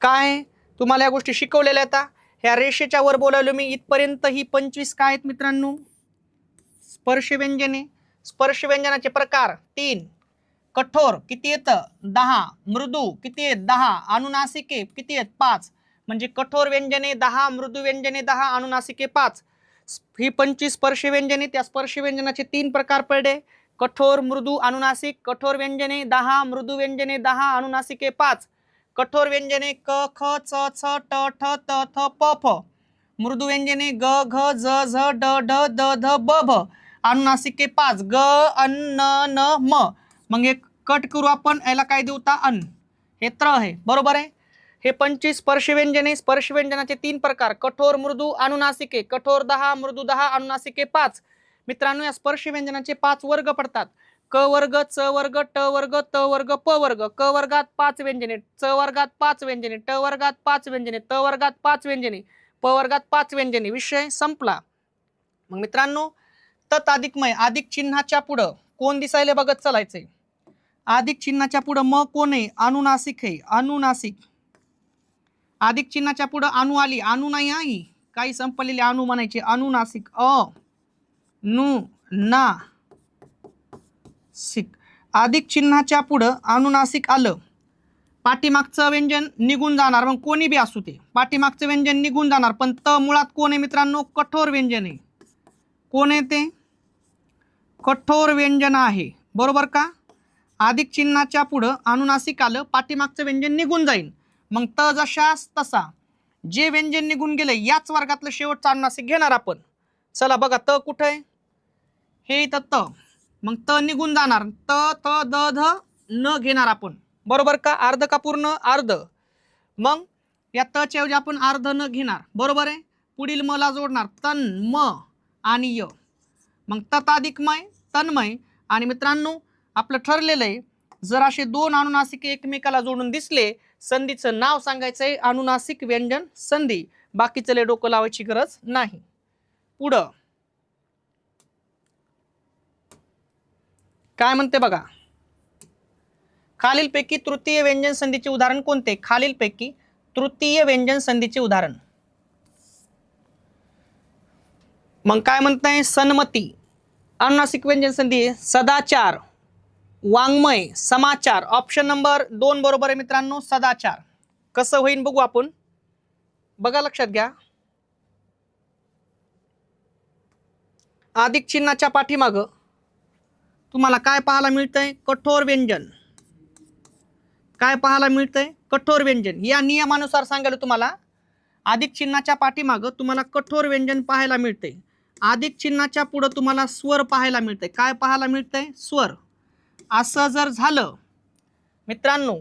काय तुम्हाला या गोष्टी शिकवलेल्या आहेत. ह्या रेषेच्या वर बोलावलो मी इथपर्यंत. ही 25 काय आहेत मित्रांनो? स्पर्श व्यंजने. स्पर्श व्यंजनाचे प्रकार 3. कठोर किती येतं? 10. मृदू किती आहेत? 10. अनुनासिके किती आहेत? 5. म्हणजे कठोर व्यंजने 10, मृदू व्यंजने 10, अनुनासिके 5. ही 25 स्पर्श व्यंजने. त्या स्पर्श व्यंजनाचे 3 प्रकार पडले. कठोर, मृदू, अनुनासिक. कठोर व्यंजने 10, मृदू व्यंजने 10, अनुनासिके 5. कठोर व्यंजने क ख च छ ट ठ त थ प फ. मृदू व्यंजने ग घ ज झ ड ढ द ध ब भ. अनुनासिके 5 ग अन न न म. मग एक कट करू आपण. याला काय देऊ? अन. हे त्र आहे. बरोबर आहे. हे 25 स्पर्श व्यंजने. स्पर्श व्यंजनाचे 3 प्रकार कठोर, मृदू, अनुनासिके. कठोर 10, मृदू 10, अनुनासिके 5. मित्रांनो या स्पर्श व्यंजनाचे 5 वर्ग पडतात. क वर्ग, च वर्ग, ट वर्ग, त वर्ग, प वर्ग. क वर्गात 5 व्यंजने, च वर्गात 5 व्यंजने, ट वर्गात 5 व्यंजने, त वर्गात 5 व्यंजने, प वर्गात 5 व्यंजने. विषय संपला. मग मित्रांनो तत अधिकमय. अधिक चिन्हाच्या पुढं कोण दिसायला बघत चालायचंय. अधिक चिन्हाच्या पुढं म कोण आहे? अनुनासिक आहे. अनुनासिक. अधिक चिन्हाच्या पुढं अनु आली. अनु नाही आई. काही संपलेले अनु म्हणायचे. अनुनासिक. नु ना सिक. अधिक चिन्हाच्या पुढं अनुनासिक आलं पाठीमागचं व्यंजन निघून जाणार. मग कोणी बी असू ते पाठीमागचं व्यंजन निघून जाणार. पण त मुळात कोण आहे मित्रांनो? कठोर व्यंजन आहे. कोण आहे ते कठोर व्यंजन आहे, बरोबर का? अधिक चिन्हाच्या पुढं अनुनासिक आलं, पाठीमागचं व्यंजन निघून जाईल. मग त जशास तसा जे व्यंजन निघून गेले याच वर्गातलं शेवटचं अनुनासिक घेणार आपण. चला बघा, त कुठं आहे? हे इथं त. मग त निघून जाणार, त त द ध न घेणार आपण, बरोबर का? अर्ध का पूर्ण? अर्ध. मग या त च्या ऐवजी आपण अर्ध न घेणार, बरोबर आहे? पुढील मला जोडणार तन म आणि य. मग तत अधिक मय तन्मय. आणि मित्रांनो आपलं ठरलेलं आहे, जर असे दोन अनुनासिक एकमेकाला जोडून दिसले, संधीचं नाव सांगायचंय अनुनासिक व्यंजन संधी. बाकीचं लय डोकं लावायची गरज नाही. पुढं काय म्हणते बघा, खालीलपैकी तृतीय व्यंजन संधीचे उदाहरण कोणते? खालीलपैकी तृतीय व्यंजन संधीचे उदाहरण. मग काय म्हणताय? सन्मती अनुनासिक व्यंजन संधी, सदाचार, वाङ्मय, समाचार. ऑप्शन नंबर 2 बरोबर आहे मित्रांनो, सदाचार. कसं होईल बघू आपण, बघा लक्षात घ्या. अधिक चिन्हाच्या पाठीमाग तुम्हाला काय पाहायला मिळतंय? कठोर व्यंजन. काय पाहायला मिळतंय? कठोर व्यंजन. या नियमानुसार सांगायला तुम्हाला अधिक चिन्हाच्या पाठीमाग तुम्हाला कठोर व्यंजन पाहायला मिळते. अधिक चिन्हाच्या पुढे तुम्हाला स्वर पाहायला मिळते. काय पाहायला मिळतंय? स्वर. असं जर झालं मित्रांनो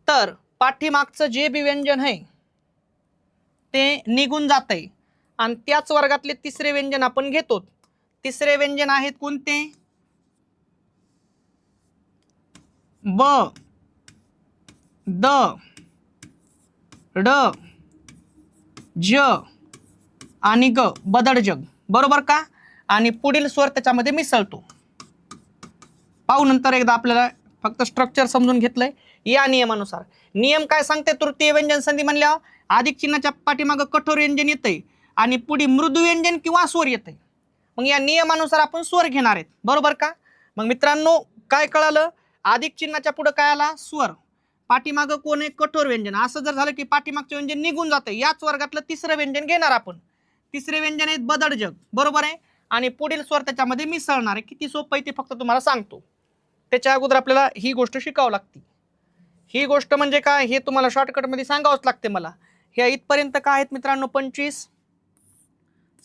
तर पाठीमागचं जे बी व्यंजन आहे ते निघून जातंय आणि त्याच वर्गातले तिसरे व्यंजन आपण घेतो. तिसरे व्यंजन आहेत कोणते? ब, द, ड, ज आणि ग, बदडजग, बरोबर का? आणि पुढील स्वर त्याच्यामध्ये मिसळतो. पाहू नंतर एकदा, आपल्याला फक्त स्ट्रक्चर समजून घेतलंय. या नियमानुसार नियम काय सांगते? तृतीय व्यंजन संधी म्हणल्यावर अधिक चिन्हाच्या पाठीमागं कठोर व्यंजन येतंय आणि पुढे मृदू व्यंजन किंवा स्वर येतंय. मग या नियमानुसार आपण स्वर घेणार आहेत, बरोबर का? मग मित्रांनो काय कळालं? अधिक चिन्हाच्या पुढे काय आला? स्वर. पाठीमागं कोण आहे? कठोर व्यंजन. असं जर झालं की पाठीमागचं व्यंजन निघून जातं, याच वर्गातलं तिसरं व्यंजन घेणार आपण. तिसरे व्यंजन आहेत बदडजग, बरोबर आहे? आणि पुढील स्वर त्याच्यामध्ये मिसळणार आहे. किती सोपं आहे ते फक्त तुम्हाला सांगतो. त्याच्या अगोदर आपल्याला ही गोष्ट शिकावं लागते. ही गोष्ट म्हणजे काय हे तुम्हाला शॉर्टकटमध्ये सांगावंच लागते मला. ह्या इथपर्यंत काय आहेत मित्रांनो? 25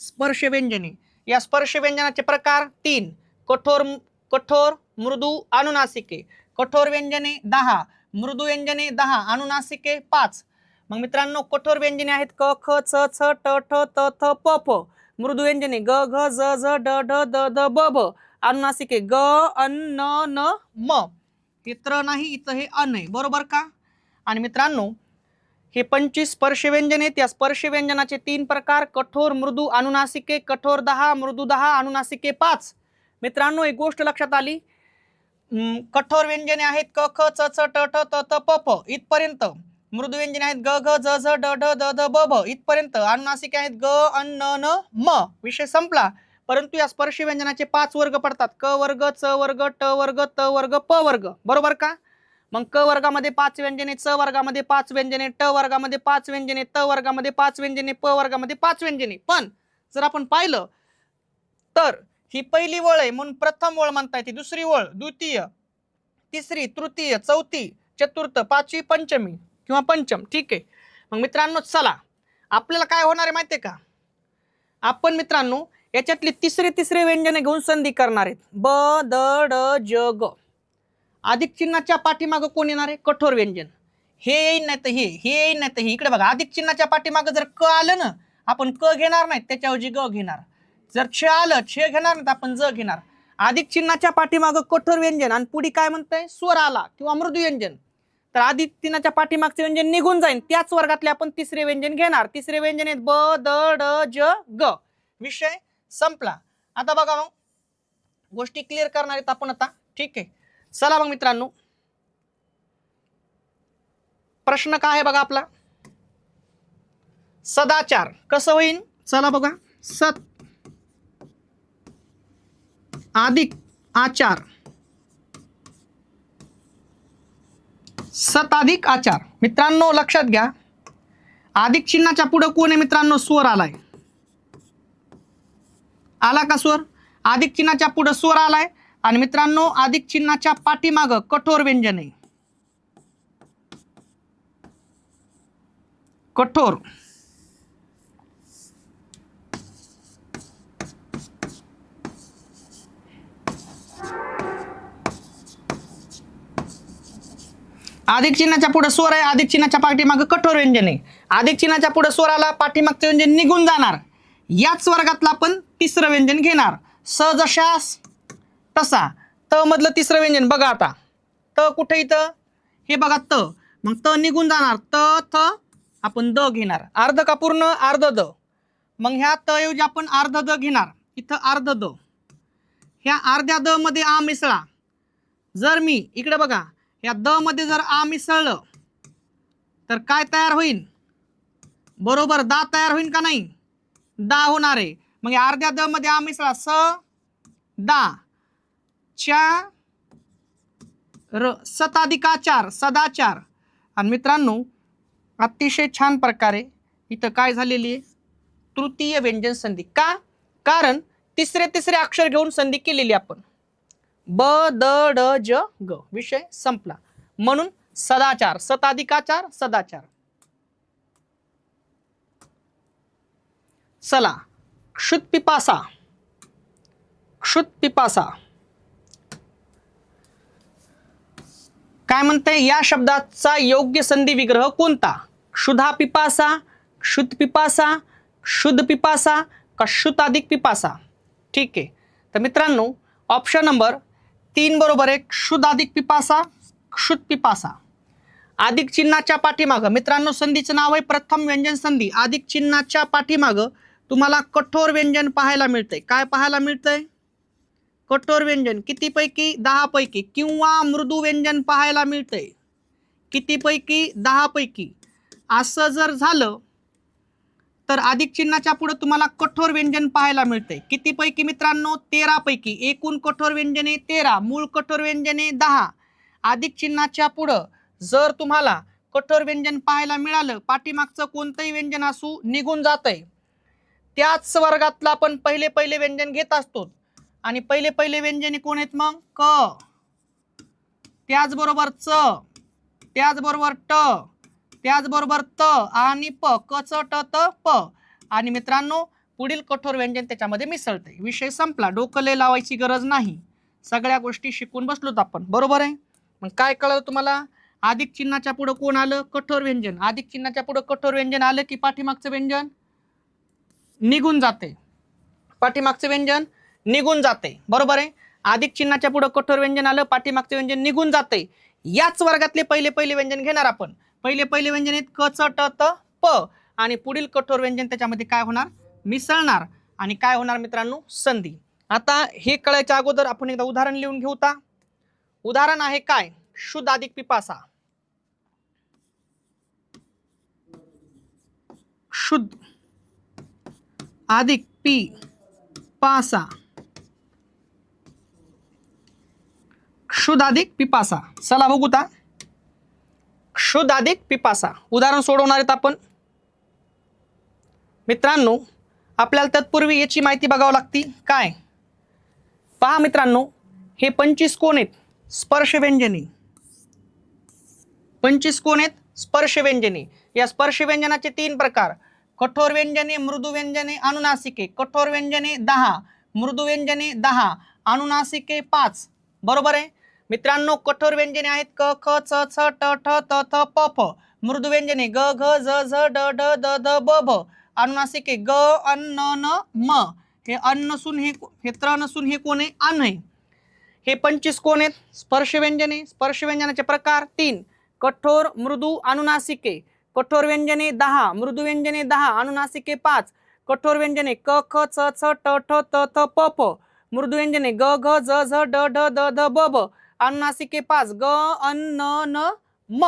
स्पर्श व्यंजने. या स्पर्श व्यंजनाचे प्रकार 3. कठोर, मृदू, अनुनासिके. कठोर व्यंजने 10, मृदू व्यंजने 10, अनुनासिके 5. मग मित्रांनो कठोर व्यंजने आहेत क, ख, छ, छ, ट, ठ, त, थ, प, फ. मृदू व्यंजने ग, घ, ज, झ, ड, ढ, द, ध, ब, भ. अनुनासिके ग, अन, न, न, म. हे त्र नाही, इथं हे अन आहे, बरोबर का? आणि मित्रांनो हे 25 स्पर्श व्यंजन आहेत. या स्पर्श व्यंजनाचे 3 प्रकार: कठोर, मृदू, अनुनासिके. कठोर 10, मृदू 10, अनुनासिके 5. मित्रांनो एक गोष्ट लक्षात आली, कठोर व्यंजने आहेत क, ख, छ, छ, ट, ठ, त, थ, प, फ इथपर्यंत. मृदू व्यंजने आहेत ग, घ, ज, झ, ड, ढ, द, ध, ब, भ इथपर्यंत. अनुनासिके आहेत ग, अन, न, न, म. विषय संपला. परंतु या स्पर्श व्यंजनाचे 5 वर्ग पडतात: क वर्ग, च वर्ग, ट वर्ग, त वर्ग, प वर्ग, बरोबर का? मग क वर्गामध्ये 5 व्यंजने, च वर्गामध्ये 5 व्यंजने, ट वर्गामध्ये 5 व्यंजने, त वर्गामध्ये 5 व्यंजने, प वर्गामध्ये 5 व्यंजने. पण जर आपण पाहिलं तर ही पहिली वळ आहे म्हणून प्रथम वळ म्हणता येते, दुसरी वळ द्वितीय, तिसरी तृतीय, चौथी चतुर्थ, पाचवी पंचमी किंवा पंचम. ठीक आहे. मग मित्रांनो चला, आपल्याला काय होणार आहे माहितीये का? आपण मित्रांनो याच्यातली तिसरे व्यंजने घेऊन संधी करणार आहेत. ब, द, ड, ज, ग. अधिक चिन्हाच्या पाठीमागं कोण येणार आहे? कठोर व्यंजन. हे येईल नाही तर हे येईल नाही तर हे. इकडे बघा, अधिक चिन्हाच्या पाठीमागं जर क आलं ना, आपण क घेणार नाही, त्याच्याऐवजी ग घेणार. जर छ आलं, छ घेणार नाही, आपण ज घेणार. अधिक चिन्हाच्या पाठीमागं कठोर व्यंजन आणि पुढे काय म्हणतंय? स्वर आला किंवा मृदू व्यंजन, तर अधिक चिन्हाच्या पाठीमागचे व्यंजन निघून जाईल. त्याच वर्गातले आपण तिसरे व्यंजन घेणार. तिसरे व्यंजन आहेत ब, द, ड, ज, ग. विषय संपला. आता बघा मग गोष्टी क्लिअर करणार आहेत आपण आता. ठीक आहे, चला मग मित्रांनो, प्रश्न काय आहे बघा आपला? सदाचार कसं होईल? चला बघा. सत अधिक आचार. सत अधिक आचार. मित्रांनो लक्षात घ्या, अधिक चिन्हाच्या पुढे कोण आहे मित्रांनो? स्वर आलाय. आला का स्वर? अधिक चिन्हाच्या पुढे स्वर आलाय आणि मित्रांनो अधिक चिन्हाच्या पाठीमागं कठोर व्यंजन आहे. कठोर. अधिक चिन्हाच्या पुढे स्वर आहे, अधिक चिन्हाच्या पाठीमागे कठोर व्यंजन आहे. अधिक चिन्हाच्या पुढे स्वर आला, पाठीमागचं व्यंजन निघून जाणार. याच वर्गातला आपण तिसरं व्यंजन घेणार. स जशास तसा. त मधलं तिसरं व्यंजन बघा आता. त कुठे इथं? हे बघा त. मग त निघून जाणार. त थ आपण द घेणार. अर्ध का पूर्ण? अर्ध द. मग ह्या त ऐवजी आपण अर्ध द घेणार. इथं अर्ध द. ह्या अर्ध्या द मध्ये आ मिसळा. जर मी इकडे बघा या द मध्ये जर आ मिसळलं तर काय तयार होईल? बरोबर दा तयार होईल का नाही? दा होणार आहे. मग या अर्ध्या द मध्ये आ मिसळा. स दा च्या र सताधिकाचार सदाचार. आणि मित्रांनो अतिशय छान प्रकारे इथं काय झालेली आहे? तृतीय व्यंजन संधी. का? कारण तिसरे अक्षर घेऊन संधी केलेली आपण. ब द ड ज ग. विषय संपला. म्हणून सदाचार. सताधिकाचार सदाचार. चला क्षुत्पिपासा. क्षुत्पिपासा काय म्हणते? या शब्दाचा योग्य संधी विग्रह कोणता? क्षुधा पिपासा, क्षुत पिपासा, क्षुद पिपासा का क्षुत अधिक पिपासा? ठीक आहे. तर मित्रांनो ऑप्शन नंबर 3 बरोबर आहे. क्षुद अधिक पिपासा, क्षुत पिपासा. अधिक चिन्हाच्या पाठीमागं मित्रांनो संधीचं नाव आहे प्रथम व्यंजन संधी. अधिक चिन्हाच्या पाठीमागं तुम्हाला कठोर व्यंजन पाहायला मिळतंय. काय पाहायला मिळतंय? कठोर व्यंजन. किती पैकी? 10 पैकी. किंवा मृदू व्यंजन पाहायला मिळतंय. किती पैकी? 10 पैकी. असं जर झालं तर अधिक चिन्हाच्या पुढे तुम्हाला कठोर व्यंजन पाहायला मिळतंय. किती पैकी मित्रांनो? 13 पैकी. एकूण कठोर व्यंजने 13, मूळ कठोर व्यंजने 10. अधिक चिन्हाच्या पुढं जर तुम्हाला कठोर व्यंजन पाहायला मिळालं, पाठीमागचं कोणतंही व्यंजन असू निघून जातंय. त्याच वर्गातला आपण पहिले व्यंजन घेत असतो. आणि पहिले व्यंजने कोण आहेत मग? क, त्याचबरोबर च, त्याचबरोबर ट, त्याचबरोबर त आणि प. क च ट त प. आणि मित्रांनो पुढील कठोर व्यंजन त्याच्यामध्ये मिसळते. विषय संपला. डोकं लय लावायची गरज नाही. सगळ्या गोष्टी शिकून बसलोत आपण. बरोबर आहे. मग काय कळलं तुम्हाला? अधिक चिन्हाच्या पुढे कोण आलं? कठोर व्यंजन. अधिक चिन्हाच्या पुढे कठोर व्यंजन आलं की पाठीमागचं व्यंजन निघून जाते. पाठीमागचं व्यंजन निघून जाते. बरोबर आहे. अधिक चिन्हाच्या पुढे कठोर व्यंजन आलं, पाठीमागचं व्यंजन निघून जाते. याच वर्गातले पहिले व्यंजन घेणार आपण. पहिले व्यंजन आहेत क च ट त प. आणि पुढील कठोर व्यंजन त्याच्यामध्ये काय होणार? मिसळणार. आणि काय होणार मित्रांनो? संधी. आता हे कळायच्या अगोदर आपण एकदा उदाहरण लिहून घेऊ. उदाहरण आहे काय? शुद्ध अधिक पिपासा. शुद्ध अधिक पी पासा. क्षुद अधिक पिपासा. चला बघू ता. क्षुद अधिक पिपासा. उदाहरण सोडवणार आहेत आपण. मित्रांनो आपल्याला तत्पूर्वी याची माहिती बघावं लागती. काय? पहा मित्रांनो हे 25 कोण आहेत? स्पर्श व्यंजने. 25 कोण आहेत? स्पर्श व्यंजने. या स्पर्श व्यंजनाचे 3 प्रकार. कठोर व्यंजने, मृदू व्यंजने, अनुनासिके. कठोर व्यंजने 10, मृदू व्यंजने 10, अनुनासिके 5. बरोबर आहे मित्रांनो. कठोर व्यंजने आहेत क ख च छ ट ठ त थ प फ. मृदू व्यंजने ग घ ज झ ड ढ द ध ब भ. अनुनासिके ग अन न न म. हे अन नसून हे त्र नसून हे कोण आहे? अन आहे. हे 25 कोण आहेत? स्पर्श व्यंजने. स्पर्श व्यंजनाचे प्रकार 3. कठोर, मृदू, अनुनासिके. कठोर व्यंजने 10, मृदू व्यंजने 10, अनुनासिके 5. कठोर व्यंजने क ख च छ ट ठ त थ प फ. मृदू व्यंजने ग घ ज झ ड ढ द ध ब भ. अनुनासिके 5 ग अन न न म.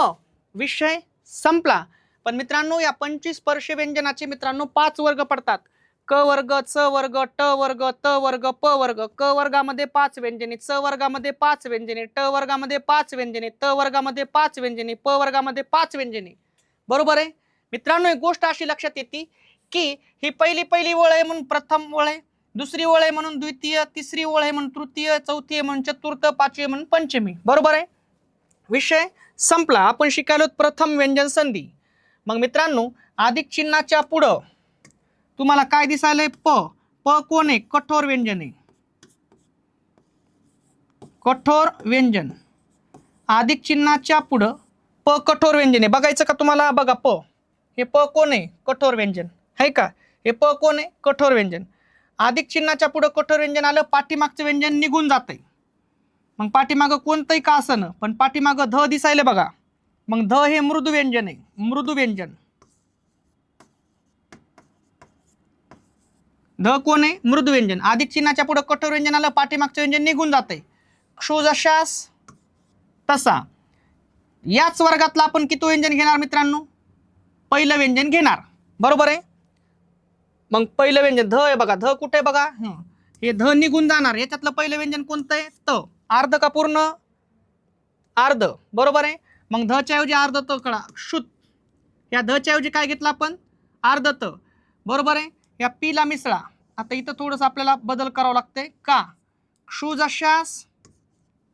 विषय संपला. पण मित्रांनो या 25 स्पर्श व्यंजनाचे मित्रांनो 5 वर्ग पडतात. क वर्ग, च वर्ग, ट वर्ग, त वर्ग, प वर्ग. क वर्गामध्ये 5 व्यंजने, च वर्गामध्ये 5 व्यंजने, ट वर्गामध्ये 5 व्यंजने, त वर्गामध्ये 5 व्यंजने, प वर्गामध्ये 5 व्यंजने. बरोबर आहे मित्रांनो. एक गोष्ट अशी लक्षात येते की ही पहिली ओळ आहे म्हणून प्रथम ओळ आहे. दुसरी ओळ आहे म्हणून द्वितीय, तिसरी ओळ आहे म्हणून तृतीय, चौथी आहे म्हणून चतुर्थ, पाचवी म्हणून पंचमी. बरोबर आहे. विषय संपला. आपण शिकायलो प्रथम व्यंजन संधी. मग मित्रांनो अधिक चिन्हाच्या पुढं तुम्हाला काय दिसायलंय? प. प कोण आहे? कठोर व्यंजन आहे. कठोर व्यंजन. अधिक चिन्हाच्या पुढं प कठोर व्यंजन आहे. बघायचं का तुम्हाला? बघा प. हे प कोण आहे? कठोर व्यंजन आहे का? हे प कोण आहे? कठोर व्यंजन. अधिक चिन्हाच्या पुढं कठोर व्यंजन आलं, पाठीमागचं व्यंजन निघून जातंय. मग पाठीमागं कोणतंही का असणं, पण पाठीमागं ध दिसायला बघा. मग ध हे मृदू व्यंजन आहे. मृदू व्यंजन. ध कोण आहे? मृदू व्यंजन. अधिक चिन्हाच्या पुढे कठोर व्यंजन आलं, पाठीमागचं व्यंजन निघून जाते. क्षु जशास तसा. याच वर्गातला आपण किती व्यंजन घेणार मित्रांनो? पहिलं व्यंजन घेणार. बरोबर आहे. मग पहिलं व्यंजन ध आहे बघा. ध कुठे बघा? हे ध निघून जाणार. याच्यातलं पहिलं व्यंजन कोणतं आहे? त. अर्ध का पूर्ण? अर्ध. बरोबर आहे. मग ध च्या ऐवजी अर्ध त कळा. शुत. या ध च्या ऐवजी काय घेतलं आपण? अर्ध त. बरोबर आहे. या पी ला मिसळा. आता इथं थोडंसं आपल्याला बदल करावा लागतंय. का? क्षु जशास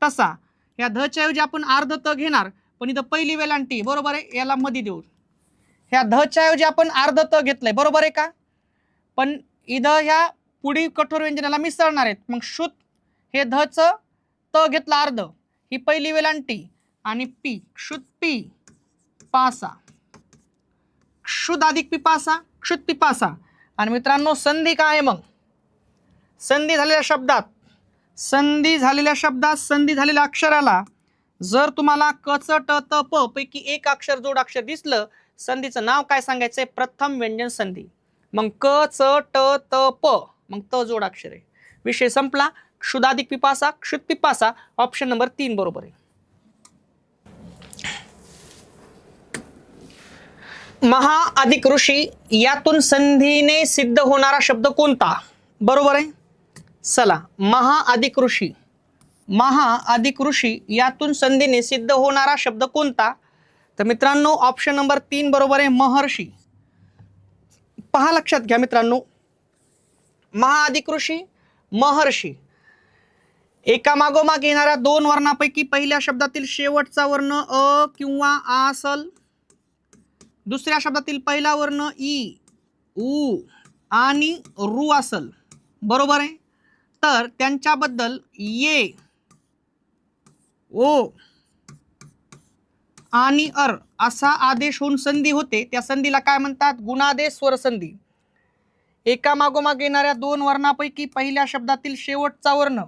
तसा. या ध च्या ऐवजी आपण अर्ध त घेणार, पण इथं पहिली वेलांटी. बरोबर आहे. याला मध्ये देऊ. ह्या ध च्या ऐवजी आपण अर्ध त घेतलंय. बरोबर आहे का? पण इथं ह्या पुढील कठोर व्यंजनाला मिसळणार आहेत. मग शुत हे ध च त घेतला अर्ध. ही पहिली वेलांटी आणि पी. क्षुत पी पासा. क्षुद अधिक पिपासा. क्षुत पिपासा. आणि मित्रांनो संधी काय आहे? मग संधी झालेल्या शब्दात, संधी झालेल्या अक्षराला जर तुम्हाला क च ट त प पैकी एक अक्षर जोड अक्षर दिसलं, संधीचं नाव काय सांगायचंय? प्रथम व्यंजन संधी. मग क च ट त प, मग त जोड अक्षर आहे. विषय संपला. क्षुदाधिक पिपासा, क्षुत पिपासा. ऑप्शन नंबर 3 बरोबर आहे. महा अधिक ऋषी यातून संधीने सिद्ध होणारा शब्द कोणता? बरोबर आहे. चला, महा अधिक ऋषी. महा अधिक ऋषी यातून संधीने सिद्ध होणारा शब्द कोणता? तर मित्रांनो ऑप्शन नंबर 3 बरोबर आहे. महर्षी. पहा लक्षात घ्या मित्रांनो. महा अधिक ऋषी, महर्षी. एका मागोमाग येणाऱ्या दोन वर्णापैकी पहिल्या शब्दातील शेवटचा वर्ण अ किंवा आ असल. दुसऱ्या शब्दातील पहिला वर्ण ई, उ आणि रू असल. बरोबर आहे. तर त्यांच्याबद्दल ये, ओ आणि अर असा आदेश होऊन संधी होते. त्या संधीला काय म्हणतात? गुणादेश स्वरसंधी. एका मागोमाग येणाऱ्या दोन वर्णापैकी पहिल्या शब्दातील शेवटचा वर्ण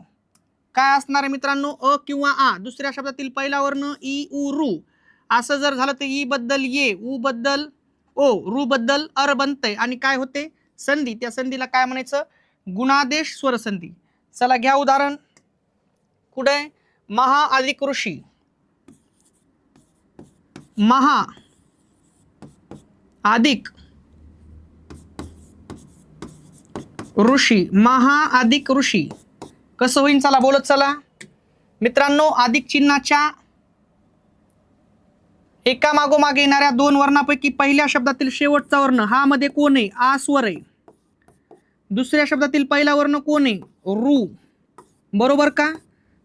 काय असणार आहे मित्रांनो? अ किंवा आ. दुसऱ्या शब्दातील पहिला वर्ण ई, उ, रू. असं जर झालं तर ई बद्दल ये, उ बद्दल ओ, रू बद्दल अर बनतंय आणि काय होते? संधी. त्या संधीला काय म्हणायचं? गुणादेश स्वरसंधी. चला घ्या उदाहरण. कुठे? महा अधिक ऋषी. महा अधिक ऋषी. महा अधिक ऋषी कसं होईल? चला बोलत चला मित्रांनो. अधिक चिन्हाच्या एका मागोमागे येणाऱ्या दोन वर्णापैकी पहिल्या शब्दातील शेवटचा वर्ण हा मध्ये कोण आहे? आ स्वर आहे. दुसऱ्या शब्दातील पहिला वर्ण कोण आहे? रू. बरोबर का?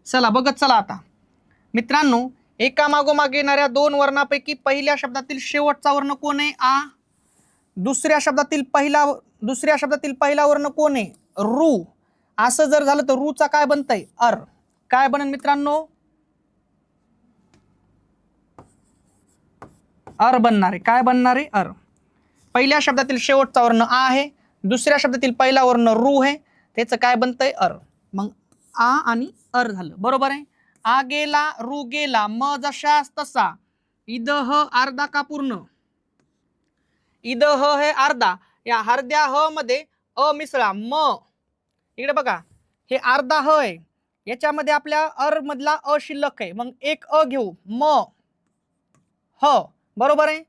चला बघत चला आता मित्रांनो. एका मागोमागे येणाऱ्या दोन वर्णापैकी पहिल्या शब्दातील शेवटचा वर्ण कोण आहे? आ. दुसऱ्या शब्दातील पहिला वर्ण कोण आहे? रू. असं जर झालं तर रूचा काय बनतंय? अर. काय बनेल मित्रांनो? अर बनणार आहे. काय बनणार आहे? अर. पहिल्या शब्दातील शेवटचा वर्ण आ आहे, दुसऱ्या शब्दातील पहिला वर्ण रू आहे, त्याचं काय बनतंय? अर. मग आ आणि अर झालं. बरोबर आहे. आ गेला, रू गेला, म जशास तसा. इद ह अर्धा का पूर्ण? इद ह हे अर्धा. या अर्ध्या ह मध्ये अ मिसळा. म इकडे बघा, हे अर्धा ह आहे, याच्यामध्ये आपल्या अर मधला अ शिल्लक आहे. मग एक अ घेऊ. म ह. बरोबर आहे.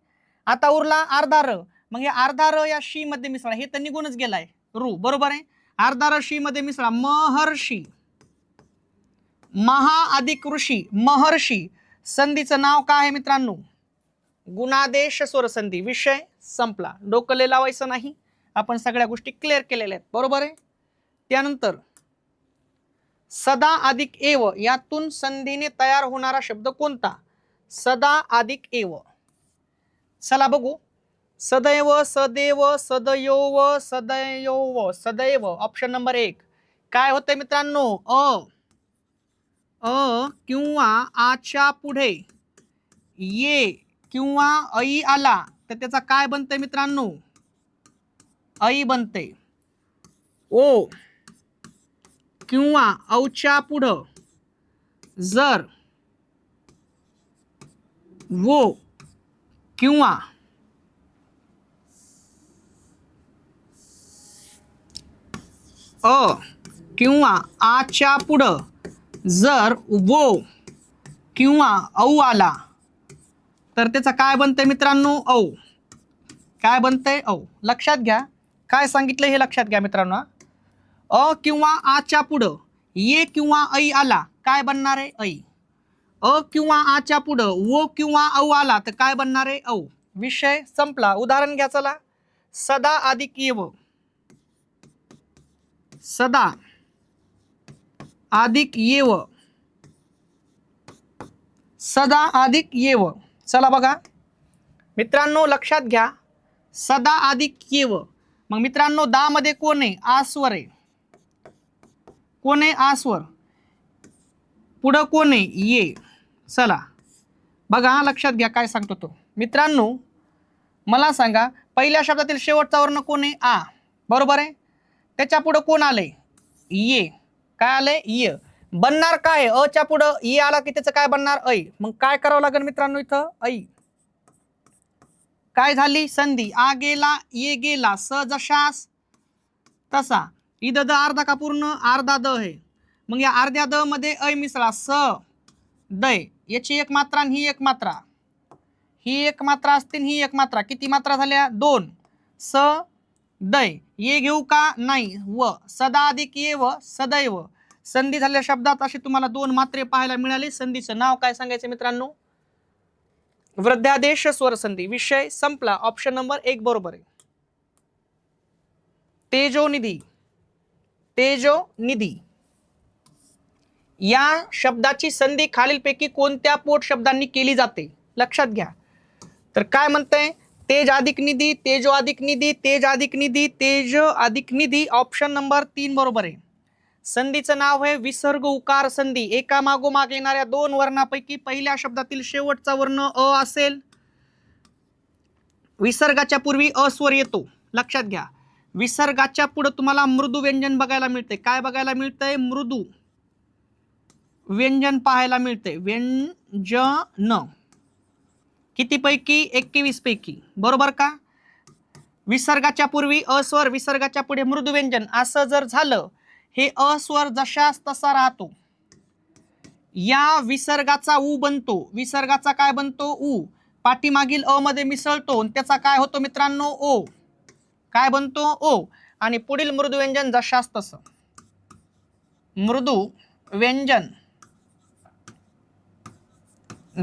आता उरला अर्धा र. मग हे अर्धा र या शी मध्ये मिसळा. हे तर निघूनच गेलाय रू. बरोबर आहे. अर्धा र शी मध्ये मिसळा. महर्षी. महा अधिक ऋषी, महर्षी. संधीचं नाव काय आहे मित्रांनो? गुणादेश स्वरसंधी. विषय संपला. डोकं लावायचं नाही. आपण सगळ्या गोष्टी क्लिअर केलेल्या आहेत. बरोबर आहे. त्यानंतर सदा अधिक एव यातून संधीने तयार होणारा शब्द कोणता? सदा अधिक एव. चला बघू. सदैव, सदैव, सदयोव, सदैव, सदैव. ऑप्शन नंबर 1 काय होतंय मित्रांनो? अ किंवा आच्या पुढे ये किंवा ऐ आला तर त्याचा काय बनतंय मित्रांनो? ऐ बनते. ओ किंवा औच्या पुढं जर वो किंवा अ किंवा आच्या पुढं जर वो किंवा औ आला तर त्याचा काय बनतंय मित्रांनो? औ. काय बनतंय? औ. लक्षात घ्या काय सांगितलं हे लक्षात घ्या मित्रांनो. अ किंवा आच्या पुढं ये किंवा ऐ आला काय बनणार आहे? ऐ. अ किंवा आच्या पुढं वो किंवा औ आला तर काय बनणार आहे? औ. विषय संपला. उदाहरण घ्या चला. सदा अधिक येव. सदा अधिक येव. सदा अधिक येव. चला बघा मित्रांनो लक्षात घ्या. सदा अधिक येव. मग मित्रांनो दा मध्ये कोण आहे? आस्वर आहे. कोण आहे? आस्वर. पुढं कोण आहे? ये. चला बघा लक्षात घ्या काय सांगतो तो. मित्रांनो मला सांगा पहिल्या शब्दातील शेवटचा वर्ण कोण आहे? आ. बरोबर आहे. त्याच्या पुढं कोण आलंय? ये. काय आलंय? ये. बनणार काय? अ च्या पुढं ये आला की त्याचं काय बनणार? ऐ. मग काय करावं लागेल मित्रांनो इथं? ऐ. काय झाली? संधी. आ गेला ये गेला स जशास तसा. इथं द अर्धा का पूर्ण? अर्धा द आहे. मग या अर्ध्या द मध्ये ऐ मिसळा. स दै. याची एक मात्रा आणि ही एक मात्रा. ही एक मात्रा असते ही एक मात्रा. किती मात्रा झाल्या? 2. स दै. ये घेऊ का? नाही. व. सदा अधिक ये व सदैव. संधी झालेल्या शब्दात असे तुम्हाला 2 मात्रे पाहायला मिळाले. संधीचं नाव काय सांगायचं मित्रांनो? वृद्धादेश स्वर संधी. विषय संपला. ऑप्शन नंबर 1 बरोबर आहे. तेजोनिधी. तेजोनिधी या शब्दाची संधी खालीलपैकी कोणत्या पोट शब्दांनी केली जाते? लक्षात घ्या. तर काय म्हणतंय? तेज अधिक निधी, तेजो अधिक निधी, तेज अधिक निधी, तेज अधिक निधी. ऑप्शन नंबर 3 बरोबर आहे. संधीचं नाव आहे विसर्ग उकार संधी. एका मागोमाग येणाऱ्या 2 वर्णापैकी पहिल्या शब्दातील शेवटचा वर्ण अ असेल. विसर्गाच्या पूर्वी अ स्वर येतो. लक्षात घ्या. विसर्गाच्या पुढे तुम्हाला मृदू व्यंजन बघायला मिळते. काय बघायला मिळतंय? मृदू व्यंजन पाहायला मिळते. व्यंजन किती पैकी? 21 पैकी. बरोबर का? विसर्गाच्या पूर्वी अस्वर, विसर्गाच्या पुढे मृदू व्यंजन असं जर झालं हे अस्वर जशास तसा राहतो. या विसर्गाचा उ बनतो. विसर्गाचा काय बनतो? उ. पाठीमागील अ मध्ये मिसळतो त्याचा काय होतो मित्रांनो? ओ. काय बनतो? ओ. आणि पुढील मृदू व्यंजन जशास तसं. मृदू व्यंजन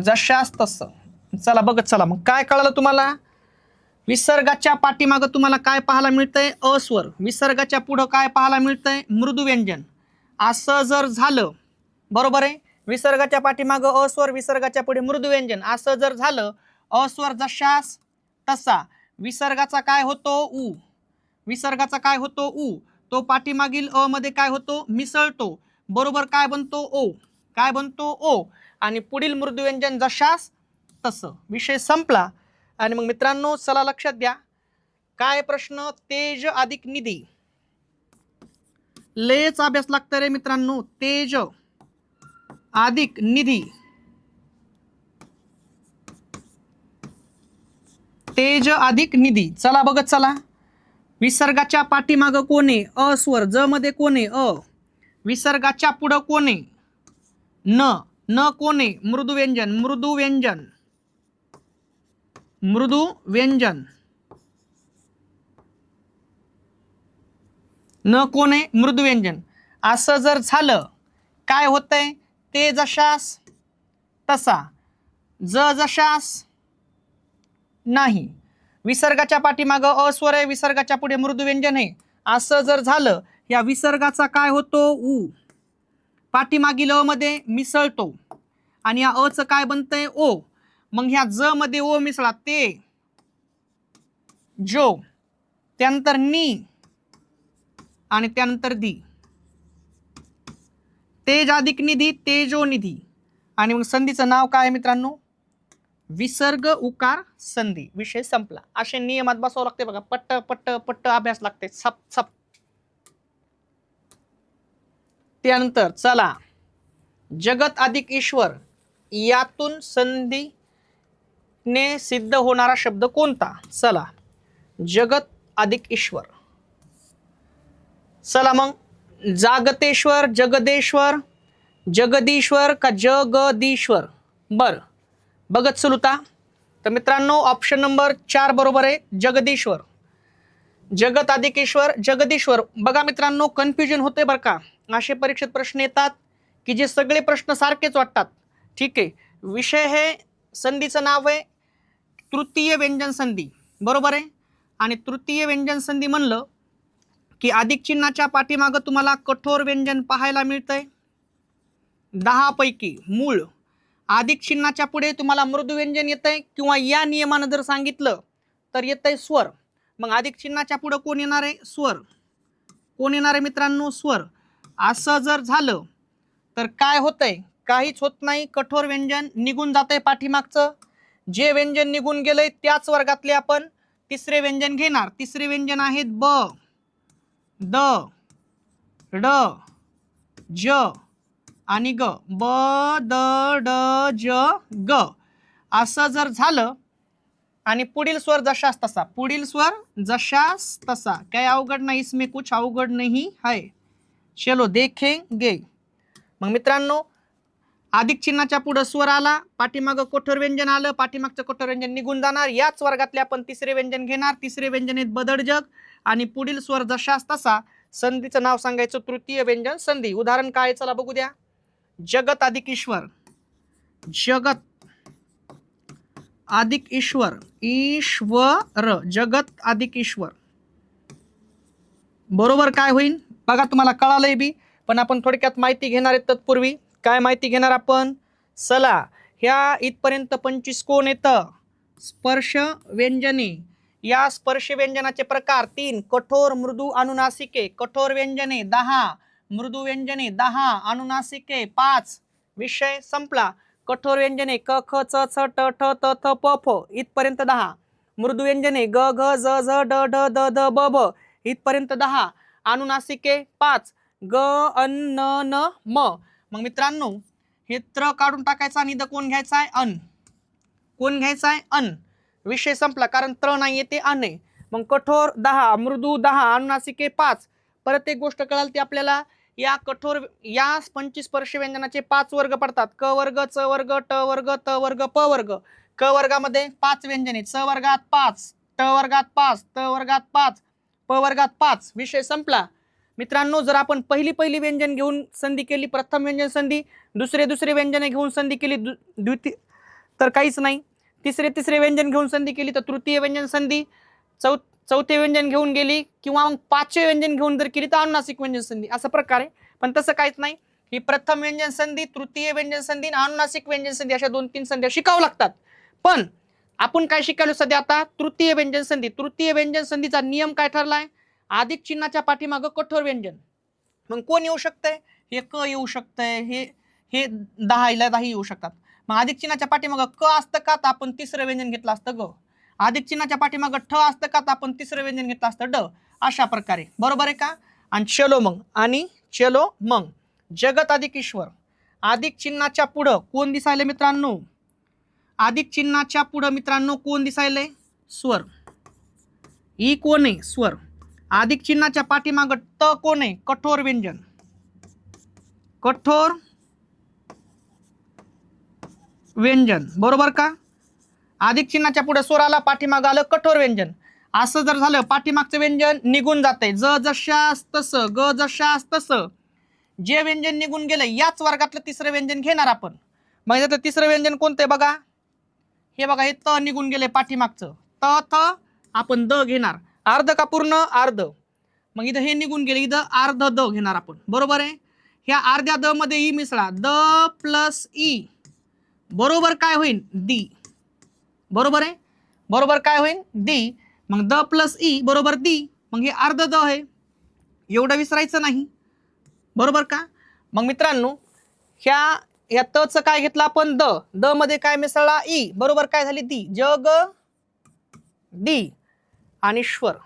जशास तसं. चला बघत चला मग काय कळलं तुम्हाला? विसर्गाच्या पाठीमागं तुम्हाला काय पाहायला मिळतंय? अस्वर. विसर्गाच्या पुढं काय पाहायला मिळतंय? मृदू व्यंजन. असं जर झालं बरोबर आहे. विसर्गाच्या पाठीमागं अस्वर, विसर्गाच्या पुढे मृदू व्यंजन असं जर झालं अस्वर जशास तसा. विसर्गाचा काय होतो? उ. विसर्गाचा काय होतो? उ. तो पाठीमागील अ मध्ये काय होतो? मिसळतो. बरोबर काय बनतो? ओ. काय बनतो? ओ. आणि पुढील मृदू व्यंजन जशास तसं. विषय संपला. आणि मग मित्रांनो चला लक्षात द्या काय प्रश्न? तेज अधिक निधी. लयच अभ्यास लागतं रे मित्रांनो. तेज अधिक निधी. तेज अधिक निधी. चला बघत चला. विसर्गाच्या पाठीमागं कोण आहे? अस्वर. ज मध्ये कोण आहे? अ. विसर्गाच्या पुढं कोण आहे? न. न कोण आहे? मृदू व्यंजन. मृदू व्यंजन. मृदू व्यंजन. न कोण आहे? मृदू व्यंजन. असं जर झालं काय होतंय? ते जशास तसा. ज जशास नाही. विसर्गाच्या पाठीमागं अस्वर आहे, विसर्गाच्या पुढे मृदू व्यंजन आहे. असं जर झालं या विसर्गाचा काय होतो उ, पाठीमागील अ मध्ये मिसळतो आणि या अ चं काय बनतंय ओ, मग ह्या ज मध्ये ओ मिसळा ते जो, त्यानंतर नी आणि त्यानंतर दी, तेज अधिक निधी तेजोनिधी, आणि मग संधीचं नाव काय आहे मित्रांनो, विसर्ग उकार संधी. विषय संपला. असे नियमात बसावं लागते बघा, पट्ट पट्ट पट्ट अभ्यास लागते, छप छप. त्यानंतर चला, जगत अधिक ईश्वर यातून संधीने सिद्ध होणारा शब्द कोणता? चला, जगत अधिक ईश्वर. चला मग, जागतेश्वर, जगदेश्वर, जगदीश्वर का जगदीश्वर? बर, बघत चलूता. तर मित्रांनो ऑप्शन नंबर 4 बरोबर आहे, जगदीश्वर. जगत अधिक ईश्वर जगदीश्वर. बघा मित्रांनो, कन्फ्युजन होते बरं का, असे परीक्षेत प्रश्न येतात की जे सगळे प्रश्न सारखेच वाटतात. ठीक आहे, विषय हे संधीचं नाव आहे तृतीय व्यंजन संधी, बरोबर आहे. आणि तृतीय व्यंजन संधी म्हणलं की अधिक चिन्हाच्या पाठीमागं तुम्हाला कठोर व्यंजन पाहायला मिळतंय 10 पैकी. मूळ अधिक चिन्हाच्या पुढे तुम्हाला मृदू व्यंजन येतंय, किंवा या नियमानं जर सांगितलं तर येतंय स्वर. मग अधिक चिन्हाच्या पुढे कोण येणार आहे? स्वर. कोण येणार आहे मित्रांनो? स्वर. असं जर झालं तर काय होतंय? काहीच होत नाही, कठोर व्यंजन निघून जातंय पाठीमागचं. जे व्यंजन निघून गेलंय त्याच वर्गातले आपण तिसरे व्यंजन घेणार. तिसरे व्यंजन आहेत ब, द, ड, ज आणि ग. ब, द, ड, ज, ग. असं जर झालं आणि पुढील स्वर जशास तसा, पुढील स्वर जशास तसा, काय अवघड नाही, इसमें कुछ अवघड नहीं है, चलो देखेंगे. मग मित्रांनो, अधिक चिन्हाच्या पुढे स्वर आला, पाठीमागं कठोर व्यंजन आलं, पाठीमागचं कठोर व्यंजन निघून जाणार. याच वर्गातले आपण तिसरे व्यंजन घेणार. तिसरे व्यंजन आहेत बदडजग, आणि पुढील स्वर जशास तसा. संधीचं नाव सांगायचं तृतीय व्यंजन संधी. उदाहरण काय, चला बघू द्या. जगत अधिक ईश्वर, जगत अधिक ईश्वर, ईश्वर, जगत अधिक ईश्वर. बरोबर काय होईल बघा, तुम्हाला कळालंय बी, पण आपण थोडक्यात माहिती घेणार आहे. तत्पूर्वी काय माहिती घेणार आपण? चला, ह्या इथपर्यंत 25 कोण येतं? स्पर्श व्यंजने. या स्पर्श व्यंजनाचे प्रकार 3: कठोर, मृदू, अनुनासिके. कठोर व्यंजने 10, मृदू व्यंजने 10, अनुनासिके 5. विषय संपला. कठोर व्यंजने क, ख, च, छ, ट, ठ, त, थ, प, फ इथपर्यंत 10. मृदू व्यंजने ग, घ, ज, झ, ड, ढ, द, ध, ब, भ इथपर्यंत 10. अनुनासिके 5: ग, अन, न, न, म. मग मित्रांनो, हे त्र काढून टाकायचा आणि द कोण घ्यायचा आहे? अन. कोण घ्यायचा आहे? अन. विषय संपला, कारण त्र नाही येते अन आहे. मग कठोर 10, मृदू 10, अनुनासिके 5. परत एक गोष्ट कळाल ती आपल्याला, या कठोर या 25 स्पर्श व्यंजनाचे 5 वर्ग पडतात. क वर्ग, च वर्ग, ट वर्ग, त वर्ग, प वर्ग. क वर्गामध्ये 5 व्यंजने, च वर्गात 5, ट वर्गात 5, त वर्गात 5, प वर्गात 5. विषय संपला. मित्रांनो, जर आपण पहिली व्यंजन घेऊन संधी केली, प्रथम व्यंजन संधी, दुसरे व्यंजने घेऊन संधी केली, द्वितीय तर काहीच नाही, तिसरे व्यंजन घेऊन संधी केली तर तृतीय व्यंजन संधी, चौथे व्यंजन घेऊन गेली, किंवा मग 5वे व्यंजन घेऊन जर केली तर अनुनासिक व्यंजन संधी. असा प्रकार आहे. पण तसं काहीच नाही. ही प्रथम व्यंजन संधी, तृतीय व्यंजन संधी आणि अनुनासिक व्यंजन संधी अशा 2-3 संध्या शिकावं लागतात. पण आपण काय शिकायलो सध्या आता? तृतीय व्यंजन संधी. तृतीय व्यंजन संधीचा नियम काय ठरलाय? अधिक चिन्हाच्या पाठीमागं कठोर व्यंजन. मग कोण येऊ शकतंय? हे क येऊ शकतंय, हे 10 येऊ शकतात. मग अधिक चिन्हाच्या पाठीमागं क असतं का, तर आपण तिसरं व्यंजन घेतलं असतं ग. अधिक चिन्हाच्या पाठीमागं ठ असतं का, तर आपण तिसरं व्यंजन घेतलं असतं ड. अशा प्रकारे. बरोबर आहे का? आणि चलो मग जगत अधिक ईश्वर. अधिक चिन्हाच्या पुढं कोण दिसायले मित्रांनो? अधिक चिन्हाच्या पुढं मित्रांनो कोण दिसायले? स्वर. ही कोण आहे? स्वर. अधिक चिन्हाच्या पाठीमागं त कोण आहे? कठोर व्यंजन. कठोर व्यंजन. बरोबर का? अधिक चिन्हाच्या पुढे स्वराला, पाठीमागं आलं कठोर व्यंजन. असं जर झालं, पाठीमागचं व्यंजन निघून जाते. ज जशास तसं, ग जशास तसं. जे व्यंजन निघून गेलं याच वर्गातलं तिसरं व्यंजन घेणार आपण. मग आता तिसरं व्यंजन कोणतं आहे बघा? हे बघा, हे त निघून गेले पाठीमागचं. त, थ आपण द घेणार. अर्ध का पूर्ण? अर्ध. मग इथं हे निघून गेले, इथं अर्ध द घेणार आपण, बरोबर आहे. ह्या अर्ध्या द मध्ये ई मिसळा, द प्लस ई बरोबर काय होईल, दी. बरोबर आहे, बरोबर काय होईल, दी. मग द प्लस ई बरोबर दी, मग हे अर्ध द आहे, एवढं विसरायचं नाही, बरोबर का. मग मित्रांनो ह्या तच काय घेतलं आपण, द, द मध्ये काय मिसळला, ई, बरोबर काय झाली, दी. जग दी आणि श्वर.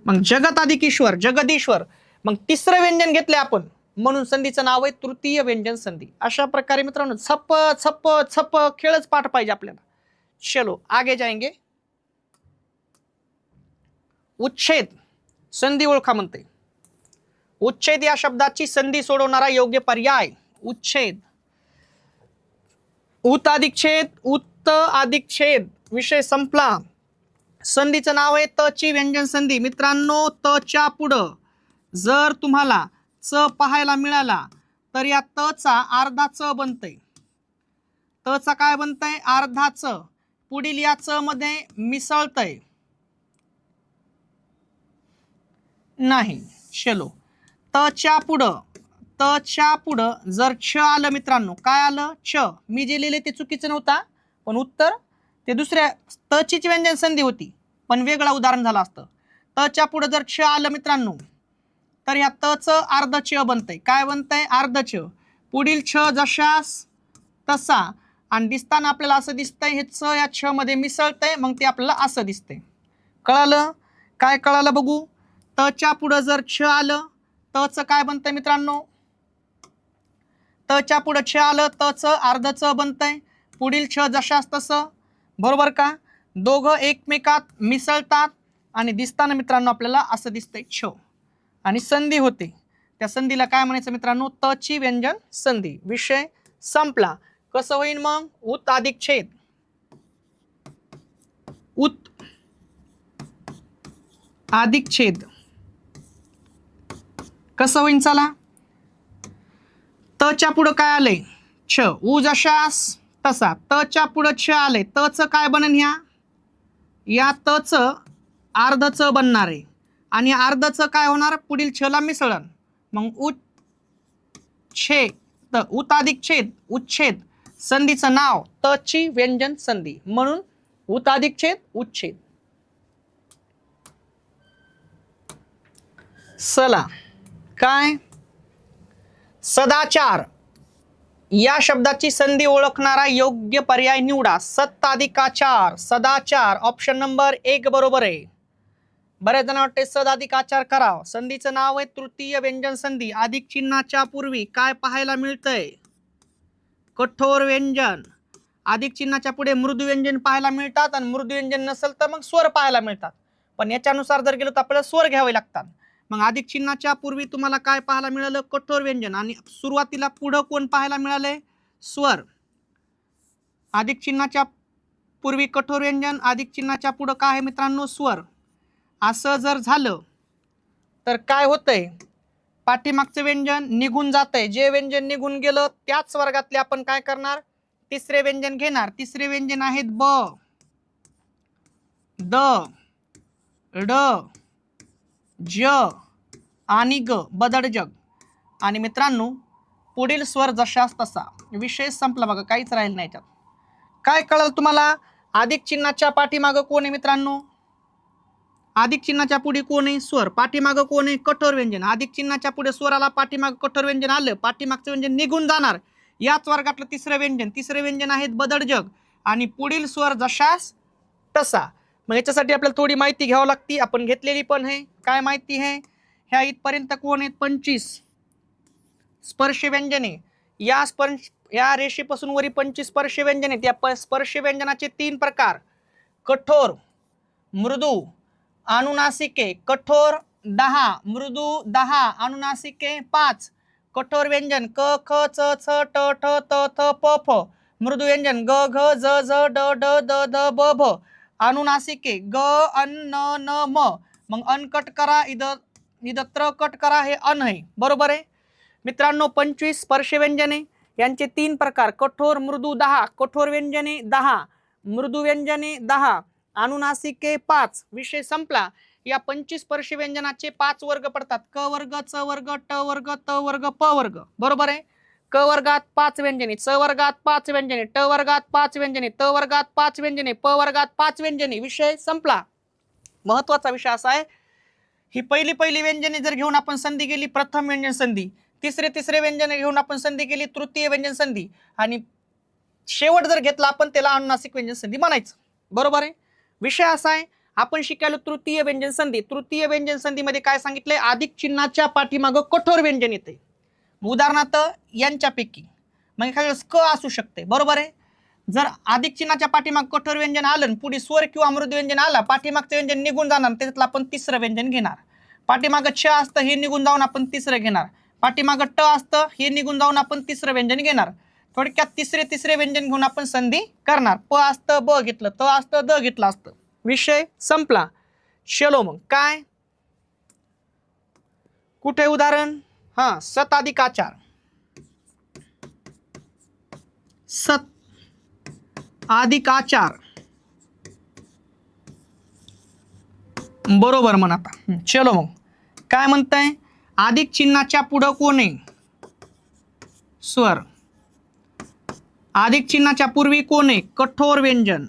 मग जगत अधिक ईश्वर, जगदीश्वर. मग तिसरं व्यंजन घेतले आपण, म्हणून संधीचं नाव आहे तृतीय व्यंजन संधी. अशा प्रकारे मित्रांनो छप छप छप खेळच पाठ पाहिजे आपल्याला. चलो आगे जाएंगे. उच्छेद संधी ओळखा म्हणते. उच्छेद या शब्दाची संधी सोडवणारा योग्य पर्याय उच्छेद. उत अधिक छेद, उत्त अधिक छेद, विषय संपला. संधीचं नाव आहे तची व्यंजन संधी. मित्रांनो तच्या पुढं जर तुम्हाला च पाहायला मिळाला तर या तचा अर्धा च बनतय. तचा काय बनतय, अर्धा च. पुढील या च मध्ये मिसळतय नाही. चलो तच्या पुढं जर छ आलं मित्रांनो, काय आलं, छ. मी जे लिहिले ते चुकीचं नव्हता, पण उत्तर ते दुसऱ्या तचीच व्यंजन संधी होती, पण वेगळा उदाहरण झालं असतं. तच्या पुढे जर छ आलं मित्रांनो तर ह्या तच अर्ध छ बनतंय. काय बनतंय, अर्ध छ. पुढील छ जशास तसा, आणि दिसताना आपल्याला असं दिसतंय हे च या छ मध्ये मिसळतंय, मग ते आपल्याला असं दिसतंय. कळालं, काय कळालं बघू. तच्या पुढे जर छ आलं, तच काय बनतंय मित्रांनो, तच्या पुढे छ आलं, तच अर्ध च बनतंय. पुढील छ जशास तसं, बरोबर का. दोघं एकमेकात मिसळतात आणि दिसताना मित्रांनो आपल्याला असं दिसतंय छ, आणि संधी होते. त्या संधीला काय म्हणायचं मित्रांनो, तची व्यंजन संधी. विषय संपला. कसं होईल मग, उत अधिक छेद, उत अधिक छेद कसं होईल, चला. तच्या पुढं काय आलंय, छ. उ जशास तसा, तच्या पुढं छ आलंय, तच काय बनेन, या तच अर्ध च बनणार आहे, आणि अर्ध च काय होणार, पुढील छ ला मिसळण. मग उच्छेद, उत अधिक छेद, उच्छेद. संधीचं नाव तची व्यंजन संधी, म्हणून उत अधिक छेद, उच्छेद. चला काय, सदाचार या शब्दाची संधी ओळखणारा योग्य पर्याय निवडा. सत्ताधिकाचार, सदाचार, ऑप्शन नंबर 1 बरोबर आहे. बरेच जण वाटते सदाधिकाचार कराव. संधीचं नाव आहे तृतीय व्यंजन संधी. अधिक चिन्हाच्या पूर्वी काय पाहायला मिळतंय, कठोर व्यंजन. अधिक चिन्हाच्या पुढे मृदू व्यंजन पाहायला मिळतात, आणि मृदू व्यंजन नसेल तर मग स्वर पाहायला मिळतात. पण याच्यानुसार जर गेलो तर आपल्याला स्वर घ्यावे लागतात. मग अधिक चिन्हाच्या पूर्वी तुम्हाला काय पाहायला मिळालं, कठोर व्यंजन, आणि सुरुवातीला पुढं कोण पाहायला मिळाले, स्वर. अधिक चिन्हाच्या पूर्वी कठोर व्यंजन, अधिक चिन्हाच्या पुढं काय आहे मित्रांनो, स्वर. असं जर झालं तर काय होतंय, पाठीमागचं व्यंजन निघून जातंय. जे व्यंजन निघून गेलं त्याच वर्गातले आपण काय करणार, तिसरे व्यंजन घेणार. तिसरे व्यंजन आहेत ब, द, ड, ज आणि ग, बदडजग. आणि मित्रांनो पुढील स्वर जशास तसा. विषय संपला बघा, काहीच राहील नाही याच्यात. काय कळलं तुम्हाला, अधिक चिन्हाच्या पाठीमागं कोण आहे मित्रांनो, अधिक चिन्हाच्या पुढे कोण आहे, स्वर. पाठीमागं कोण आहे, कठोर व्यंजन. अधिक चिन्हाच्या पुढे स्वराला पाठीमागं कठोर व्यंजन आलं, पाठीमागचं व्यंजन निघून जाणार. याच वर्गातलं तिसरं व्यंजन. तिसरे व्यंजन आहेत बदडजग, आणि पुढील स्वर जशास तसा. मग याच्यासाठी आपल्याला थोडी माहिती घ्यावी लागती, आपण घेतलेली पण आहे. काय माहिती आहे, ह्या इथपर्यंत कोण आहेत, 25 स्पर्श व्यंजने. या रेषेपासून वरी 25 स्पर्श व्यंजन आहेत. या स्पर्श व्यंजनाचे 3 प्रकार, कठोर, मृदू, अनुनासिके. कठोर 10, मृदू 10, अनुनासिके 5. कठोर व्यंजन क, ख, च, छ, ट, ठ, त, थ, प, फ. मृदू व्यंजन ग, घ, ज, झ, ड, ड, द, ध, ब, भ. अनुनासिके ग, अन, न, न, म. मग अन कट करा, इथं त्र कट करा, हे अन आहे, बरोबर आहे मित्रांनो. 25 स्पर्श व्यंजने, यांचे 3 प्रकार, कठोर, मृदू 10. कठोर व्यंजने 10, मृदू व्यंजने 10, अनुनासिके 5, विषय संपला. या 25 स्पर्शी व्यंजनाचे 5 वर्ग पडतात. क वर्ग, च वर्ग, ट वर्ग, त वर्ग, प वर्ग. बरोबर आहे. क वर्गात 5 व्यंजने, च वर्गात 5 व्यंजने, ट वर्गात 5 व्यंजने, त वर्गात 5 व्यंजने, प वर्गात 5 व्यंजने. विषय संपला. महत्वाचा विषय असा आहे, ही पहिली व्यंजने जर घेऊन आपण संधी केली, प्रथम व्यंजन संधी. तिसरे व्यंजने घेऊन आपण संधी केली, तृतीय व्यंजन संधी. आणि शेवट जर घेतला आपण, त्याला अनुनासिक व्यंजन संधी म्हणायचं. बरोबर आहे. विषय असा आहे, आपण शिकायलो तृतीय व्यंजन संधी. तृतीय व्यंजन संधीमध्ये काय सांगितलंय, अधिक चिन्हाच्या पाठीमागं कठोर व्यंजन येते. उदाहरणार्थ यांच्यापैकी मग एखाद्या क असू शकते. बरोबर आहे. जर अधिक चिन्हाच्या पाठीमाग कठोर व्यंजन आलं, पुढे स्वर किंवा मृदू व्यंजन आला, पाठीमागचं व्यंजन निघून जाणार, त्याच्यातलं आपण तिसरं व्यंजन घेणार. पाठीमागं छ असतं, हे निघून जाऊन आपण तिसरं घेणार. पाठीमागं ट असतं, हे निघून जाऊन आपण तिसरं व्यंजन घेणार. थोडक्यात तिसरे व्यंजन घेऊन आपण संधी करणार. प असतं, ब घेतलं, त असतं, द घेतलं असतं. विषय संपला. चलो मग काय, कुठे उदाहरण, सत अधिक आचार. सत अधिक आचार. बरोबर म्हण आता. चलो मग काय म्हणताय, अधिक चिन्हाच्या पुढं कोण आहे, स्वर. अधिक चिन्हाच्या पूर्वी कोण आहे, कठोर व्यंजन.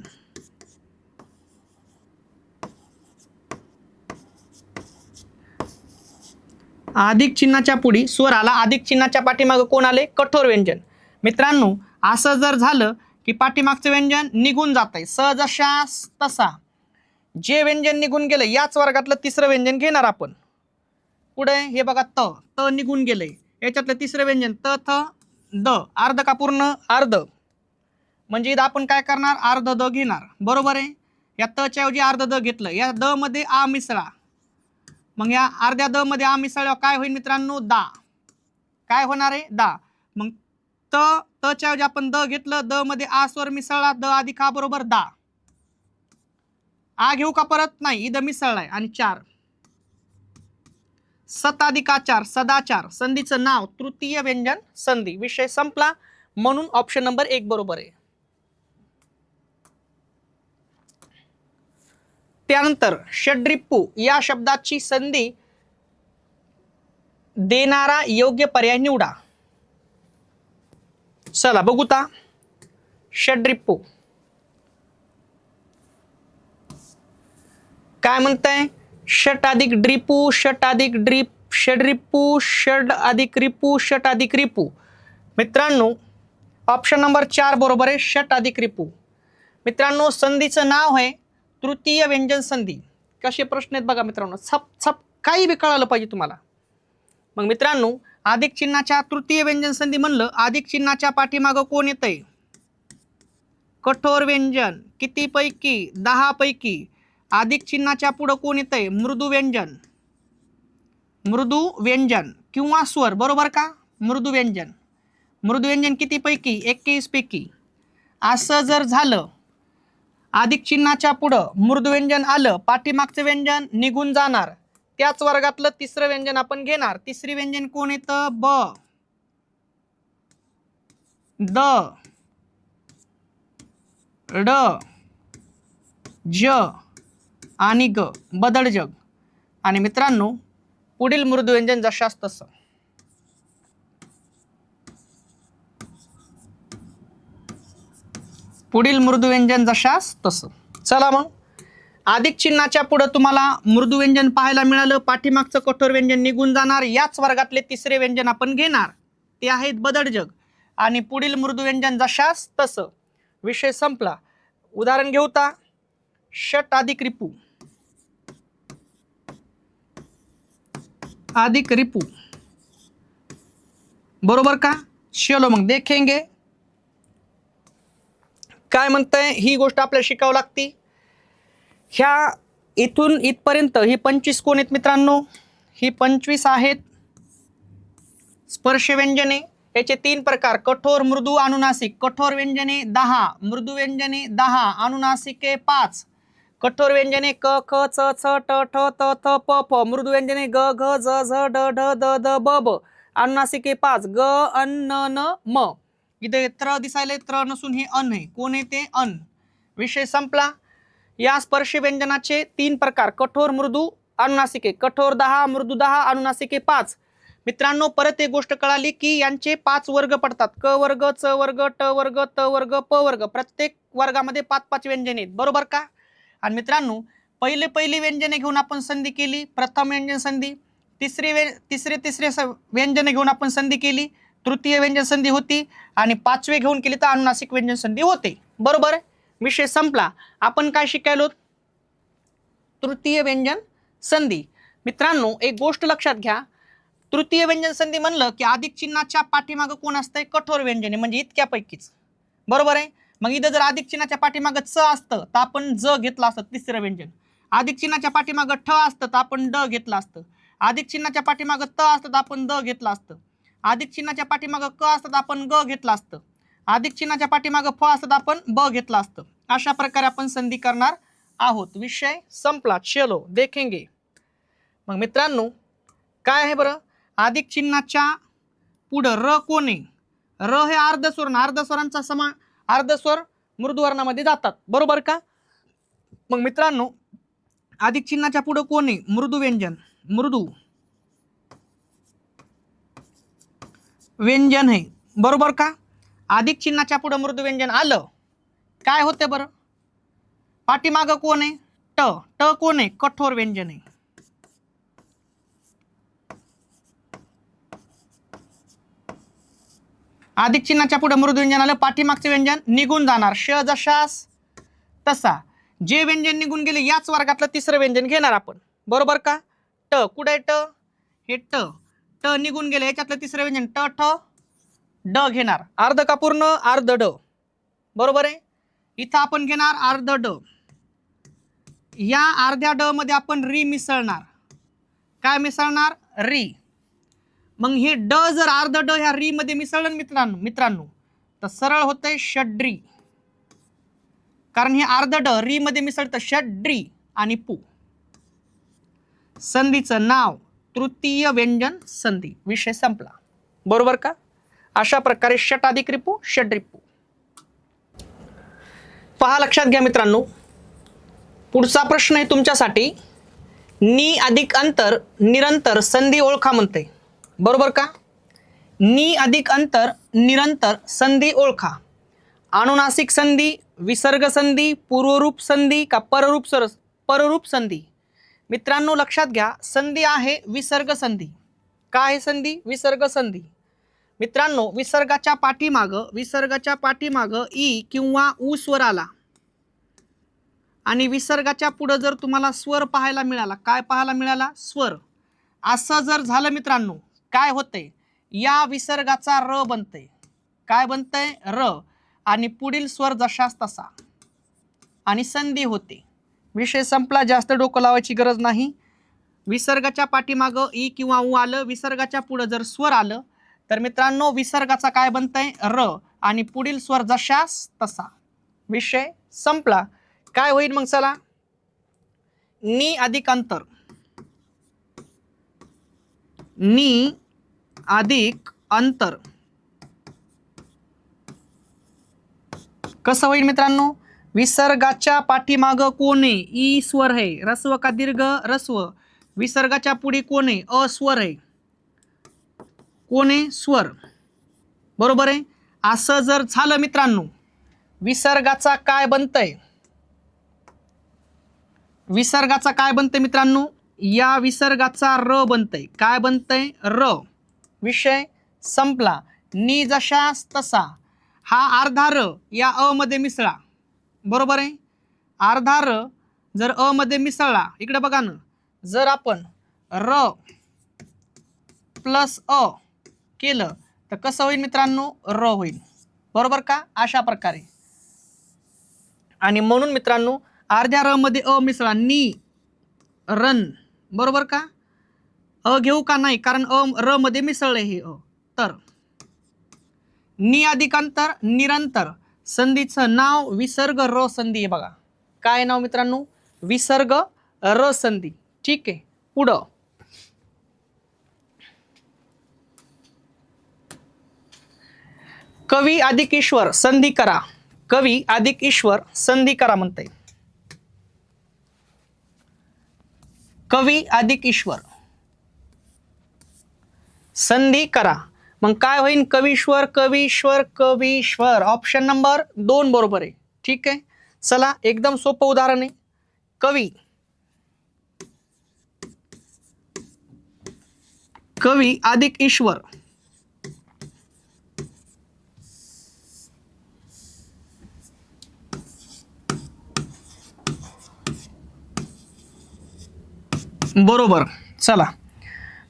अधिक चिन्हाच्या पुढे स्वर आला, अधिक चिन्हाच्या पाठीमागे कोण आले, कठोर व्यंजन. मित्रांनो, असं जर झालं की पाठीमागचं व्यंजन निघून जात आहे, सहजशास तसा जे व्यंजन निघून गेलं, याच वर्गातलं तिसरं व्यंजन घेणार आपण. पुढे हे बघा, त निघून गेलंय, याच्यातलं तिसरं व्यंजन त, थ, द. अर्ध का पूर्ण, अर्ध. म्हणजे इथं आपण काय करणार, अर्ध द घेणार. बरोबर आहे. या तच्या ऐवजी अर्ध द घेतलं, या द मध्ये आ मिसळा. मग या अर्ध्या द मध्ये आ मिसळल्यावर काय होईल मित्रांनो, दा. काय होणार आहे, दा. मग तच्या ऐवजी आपण द घेतलं, द मध्ये आ स्वर मिसळला, द अधिक आ बरोबर दा. आ घेऊ का परत, नाही, इथं मिसळलाय. आणि 4 सताधिकाचार, सदाचार. संधीचं नाव तृतीय व्यंजन संधी. विषय संपला. म्हणून ऑप्शन नंबर 1 बरोबर आहे. त्यानंतर षड्रिपू या शब्दाची संधी देणारा योग्य पर्याय निवडा. चला बघू ता. षड्रिपू काय म्हणताय, षट अधिक ड्रिपू, षट अधिक ड्रिप, षड्रिपू, षड अधिक रिपू, षट अधिक रिपू. मित्रांनो, ऑप्शन नंबर 4 बरोबर आहे, षट अधिक रिपू. मित्रांनो, संधीचं नाव आहे तृतीय व्यंजन संधी. कसे प्रश्न आहेत बघा मित्रांनो, छप काही बी कळालं पाहिजे तुम्हाला. मग मित्रांनो, अधिक चिन्हाच्या तृतीय व्यंजन संधी म्हणलं, अधिक चिन्हाच्या पाठीमागं कोण येतंय, कठोर व्यंजन. किती पैकी, 10 पैकी. अधिक चिन्हाच्या पुढं कोण येतंय, मृदू व्यंजन. मृदू व्यंजन किंवा स्वर. बरोबर का, मृदू व्यंजन. मृदू व्यंजन किती पैकी, 21 पैकी. असं जर झालं, अधिक चिन्हाच्या पुढं मृदू व्यंजन आलं, पाठीमागचं व्यंजन निघून जाणार, त्याच वर्गातलं तिसरं व्यंजन आपण घेणार. तिसरी व्यंजन कोण येतं, ब, द, ड, ज आणि ग. बदडजग. आणि मित्रांनो, पुढील मृदू व्यंजन जशास तसं. पुढील मृदू व्यंजन जशास तसं. चला मग, अधिक चिन्हाच्या पुढे तुम्हाला मृदू व्यंजन पाहायला मिळालं, पाठीमागचं कठोर व्यंजन निघून जाणार, याच वर्गातले तिसरे व्यंजन आपण घेणार, ते आहेत बदडजग. आणि पुढील मृदू व्यंजन जशास तसं. विषय संपला. उदाहरण घेऊ ता. षट अधिक रिपू, अधिक रिपू. बरोबर का. चलो मग देखेंगे काय म्हणतंय. ही गोष्ट आपल्याला शिकावं लागते. ह्या इथून इथपर्यंत ही 25 कोण आहेत मित्रांनो, ही 25 आहेत स्पर्श व्यंजने. याचे 3 प्रकार, कठोर, मृदू, अनुनासिक. कठोर व्यंजने 10, मृदू व्यंजने 10, अनुनासिके 5. कठोर व्यंजने क, ख, च, छ, ट, ठ, त, थ, प, फ. मृदू व्यंजने ग, घ, ज, झ, ड, ढ, द, द, ब, ब. अनुनासिके 5, ग, अन, न, न, म. इथे त्र दिसायला, त्र नसून हे अन आहे. कोण आहे ते, अन. विषय संपला. या स्पर्शी व्यंजनाचे 3 प्रकार, कठोर, मृदू, अनुनासिके. कठोर 10, मृदू 10, अनुनासिके 5. मित्रांनो परत एक गोष्ट कळाली की यांचे 5 वर्ग पडतात. क वर्ग, च वर्ग, ट वर्ग, त वर्ग, प वर्ग. प्रत्येक वर्गामध्ये 5-5 व्यंजने आहेत, बरोबर का? आणि मित्रांनो पहिली व्यंजने घेऊन आपण संधी केली. प्रथम व्यंजन संधी, तिसरे व्यंजने घेऊन आपण संधी केली. तृतीय व्यंजन संधी होती आणि 5वे घेऊन केली तर अनुनासिक व्यंजन संधी होते, बरोबर. विषय संपला. आपण काय शिकायलो? तृतीय व्यंजन संधी. मित्रांनो एक गोष्ट लक्षात घ्या, तृतीय व्यंजन संधी म्हणलं की अधिक चिन्हाच्या पाठीमागं कोण असतंय? कठोर व्यंजने, म्हणजे इतक्यापैकीच, बरोबर आहे. मग इथं जर अधिक चिन्हाच्या पाठीमागं च असतं तर आपण ज घेतलं असतं तिसरं व्यंजन. अधिक चिन्हाच्या पाठीमागं ठ असतं तर आपण ड घेतलं असतं. अधिक चिन्हाच्या पाठीमागं त असतं तर आपण द घेतलं असतं. अधिक चिन्हाच्या पाठीमागं क असतं तर आपण ग घेतलं असतं. अधिक चिन्हाच्या पाठीमागं फ असतं तर आपण ब घेतलं असतं. अशा प्रकारे आपण संधी करणार आहोत. विषय संपला. चलो देखेंगे. मग मित्रांनो काय आहे बरं? अधिक चिन्हाच्या पुढं र कोण आहे? र हे अर्धस्वर, अर्धस्वरांचा समान, अर्धस्वर मृदुवर्णामध्ये जातात, बरोबर का? मग मित्रांनो अधिक चिन्हाच्या पुढं कोण आहे? मृदू व्यंजन. मृदू व्यंजन आहे, बरोबर का? अधिक चिन्हाच्या पुढे मृदू व्यंजन आलं काय होते बरं? पाठीमागं कोण आहे? ट. ट कोण आहे? कठोर व्यंजन आहे. अधिक चिन्हाच्या पुढे मृदू व्यंजन आलं, पाठीमागचे व्यंजन निघून जाणार. श जशास तसा. जे व्यंजन निघून गेले याच वर्गातलं तिसरं व्यंजन घेणार आपण, बरोबर का? ट कुठे? ट हे ट. ट निघून गेले याच्यातलं तिसरं व्यंजन ट ठ ड घेणार. अर्ध का पूर्ण? अर्ध ड, बरोबर आहे. इथं आपण घेणार अर्ध ड. या अर्ध्या ड मध्ये आपण री मिसळणार. काय मिसळणार? री. मग हे ड जर अर्ध ड ह्या री मध्ये मिसळलं मित्रांनो तर सरळ होतंय षड्री. कारण हे अर्ध ड री मध्ये मिसळतं षड्री आणि पू. संधीचं नाव तृतीय व्यंजन संधी. विषय संपला, बरोबर का? अशा प्रकारे षटाधिक रिपू, षड्रिपू. पहा लक्षात घ्या मित्रांनो, पुढचा प्रश्न आहे तुमच्यासाठी. नि अधिक अंतर निरंतर संधी ओळखा म्हणते, बरोबर का? नि अधिक अंतर निरंतर संधी ओळखा. अनुनासिक संधी, विसर्ग संधी, पूर्वरूप संधी का पररूप संधी? मित्रांनो लक्षात घ्या, संधी आहे विसर्ग संधी. काय आहे संधी? विसर्ग संधी. मित्रांनो विसर्गाच्या पाठीमागं ई किंवा उ स्वर आला आणि विसर्गाच्या पुढे जर तुम्हाला स्वर पाहायला मिळाला, काय पाहायला मिळाला? स्वर. असं जर झालं मित्रांनो काय होतंय? या विसर्गाचा र बनतंय. काय बनतंय? र. आणि पुढील स्वर जशास तसा आणि संधी होते. विषय संपला. जास्त डोकं लावायची गरज नाही. विसर्गाच्या पाठीमागं ई किंवा उ आलं, विसर्गाच्या पुढे जर स्वर आलं तर मित्रांनो विसर्गाचा काय बनतंय? र. आणि पुढील स्वर जशास तसा. विषय संपला. काय होईल मग? चला, नि अधिक अंतर. नि अधिक अंतर कसं होईल मित्रांनो? विसर्गाच्या पाठीमागं कोण आहे? ई स्वर आहे. रस्व का दीर्घ? रस्व. विसर्गाच्या पुढे कोण आहे? अ स्वर आहे. कोण आहे? स्वर, बरोबर आहे. असं जर झालं मित्रांनो विसर्गाचा काय बनतंय? विसर्गाचा काय बनतंय मित्रांनो? या विसर्गाचा र बनतंय. काय बनतंय? र. विषय संपला. नि जशास तसा. हा अर्धा र या अ मध्ये मिसळा, बरोबर आहे. अर्धा र जर अ मध्ये मिसळला, इकडे बघा ना, जर आपण र प्लस अ केलं तर कसं होईल मित्रांनो? र होईल, बरोबर का? अशा प्रकारे. आणि म्हणून मित्रांनो अर्ध्या र मध्ये अ मिसळा. नि रन, बरोबर का? अ घेऊ का? नाही, कारण अ र मध्ये मिसळले हे अ. तर नि अधिक अंतर निरंतर संधीचं नाव विसर्ग र संधी आहे. बघा काय नाव मित्रांनो? विसर्ग र संधी. ठीक आहे. पुढं कवी अधिक ईश्वर संधी करा. कवी अधिक ईश्वर संधी करा म्हणते. कवी अधिक ईश्वर, संधी करा. मग काय होईल? कवीश्वर कवीश्वर कवीश्वर. ऑप्शन नंबर 2 बरोबर आहे. ठीक आहे, चला एकदम सोपं उदाहरण आहे. कवी, कवी अधिक ईश्वर. बरोबर. चला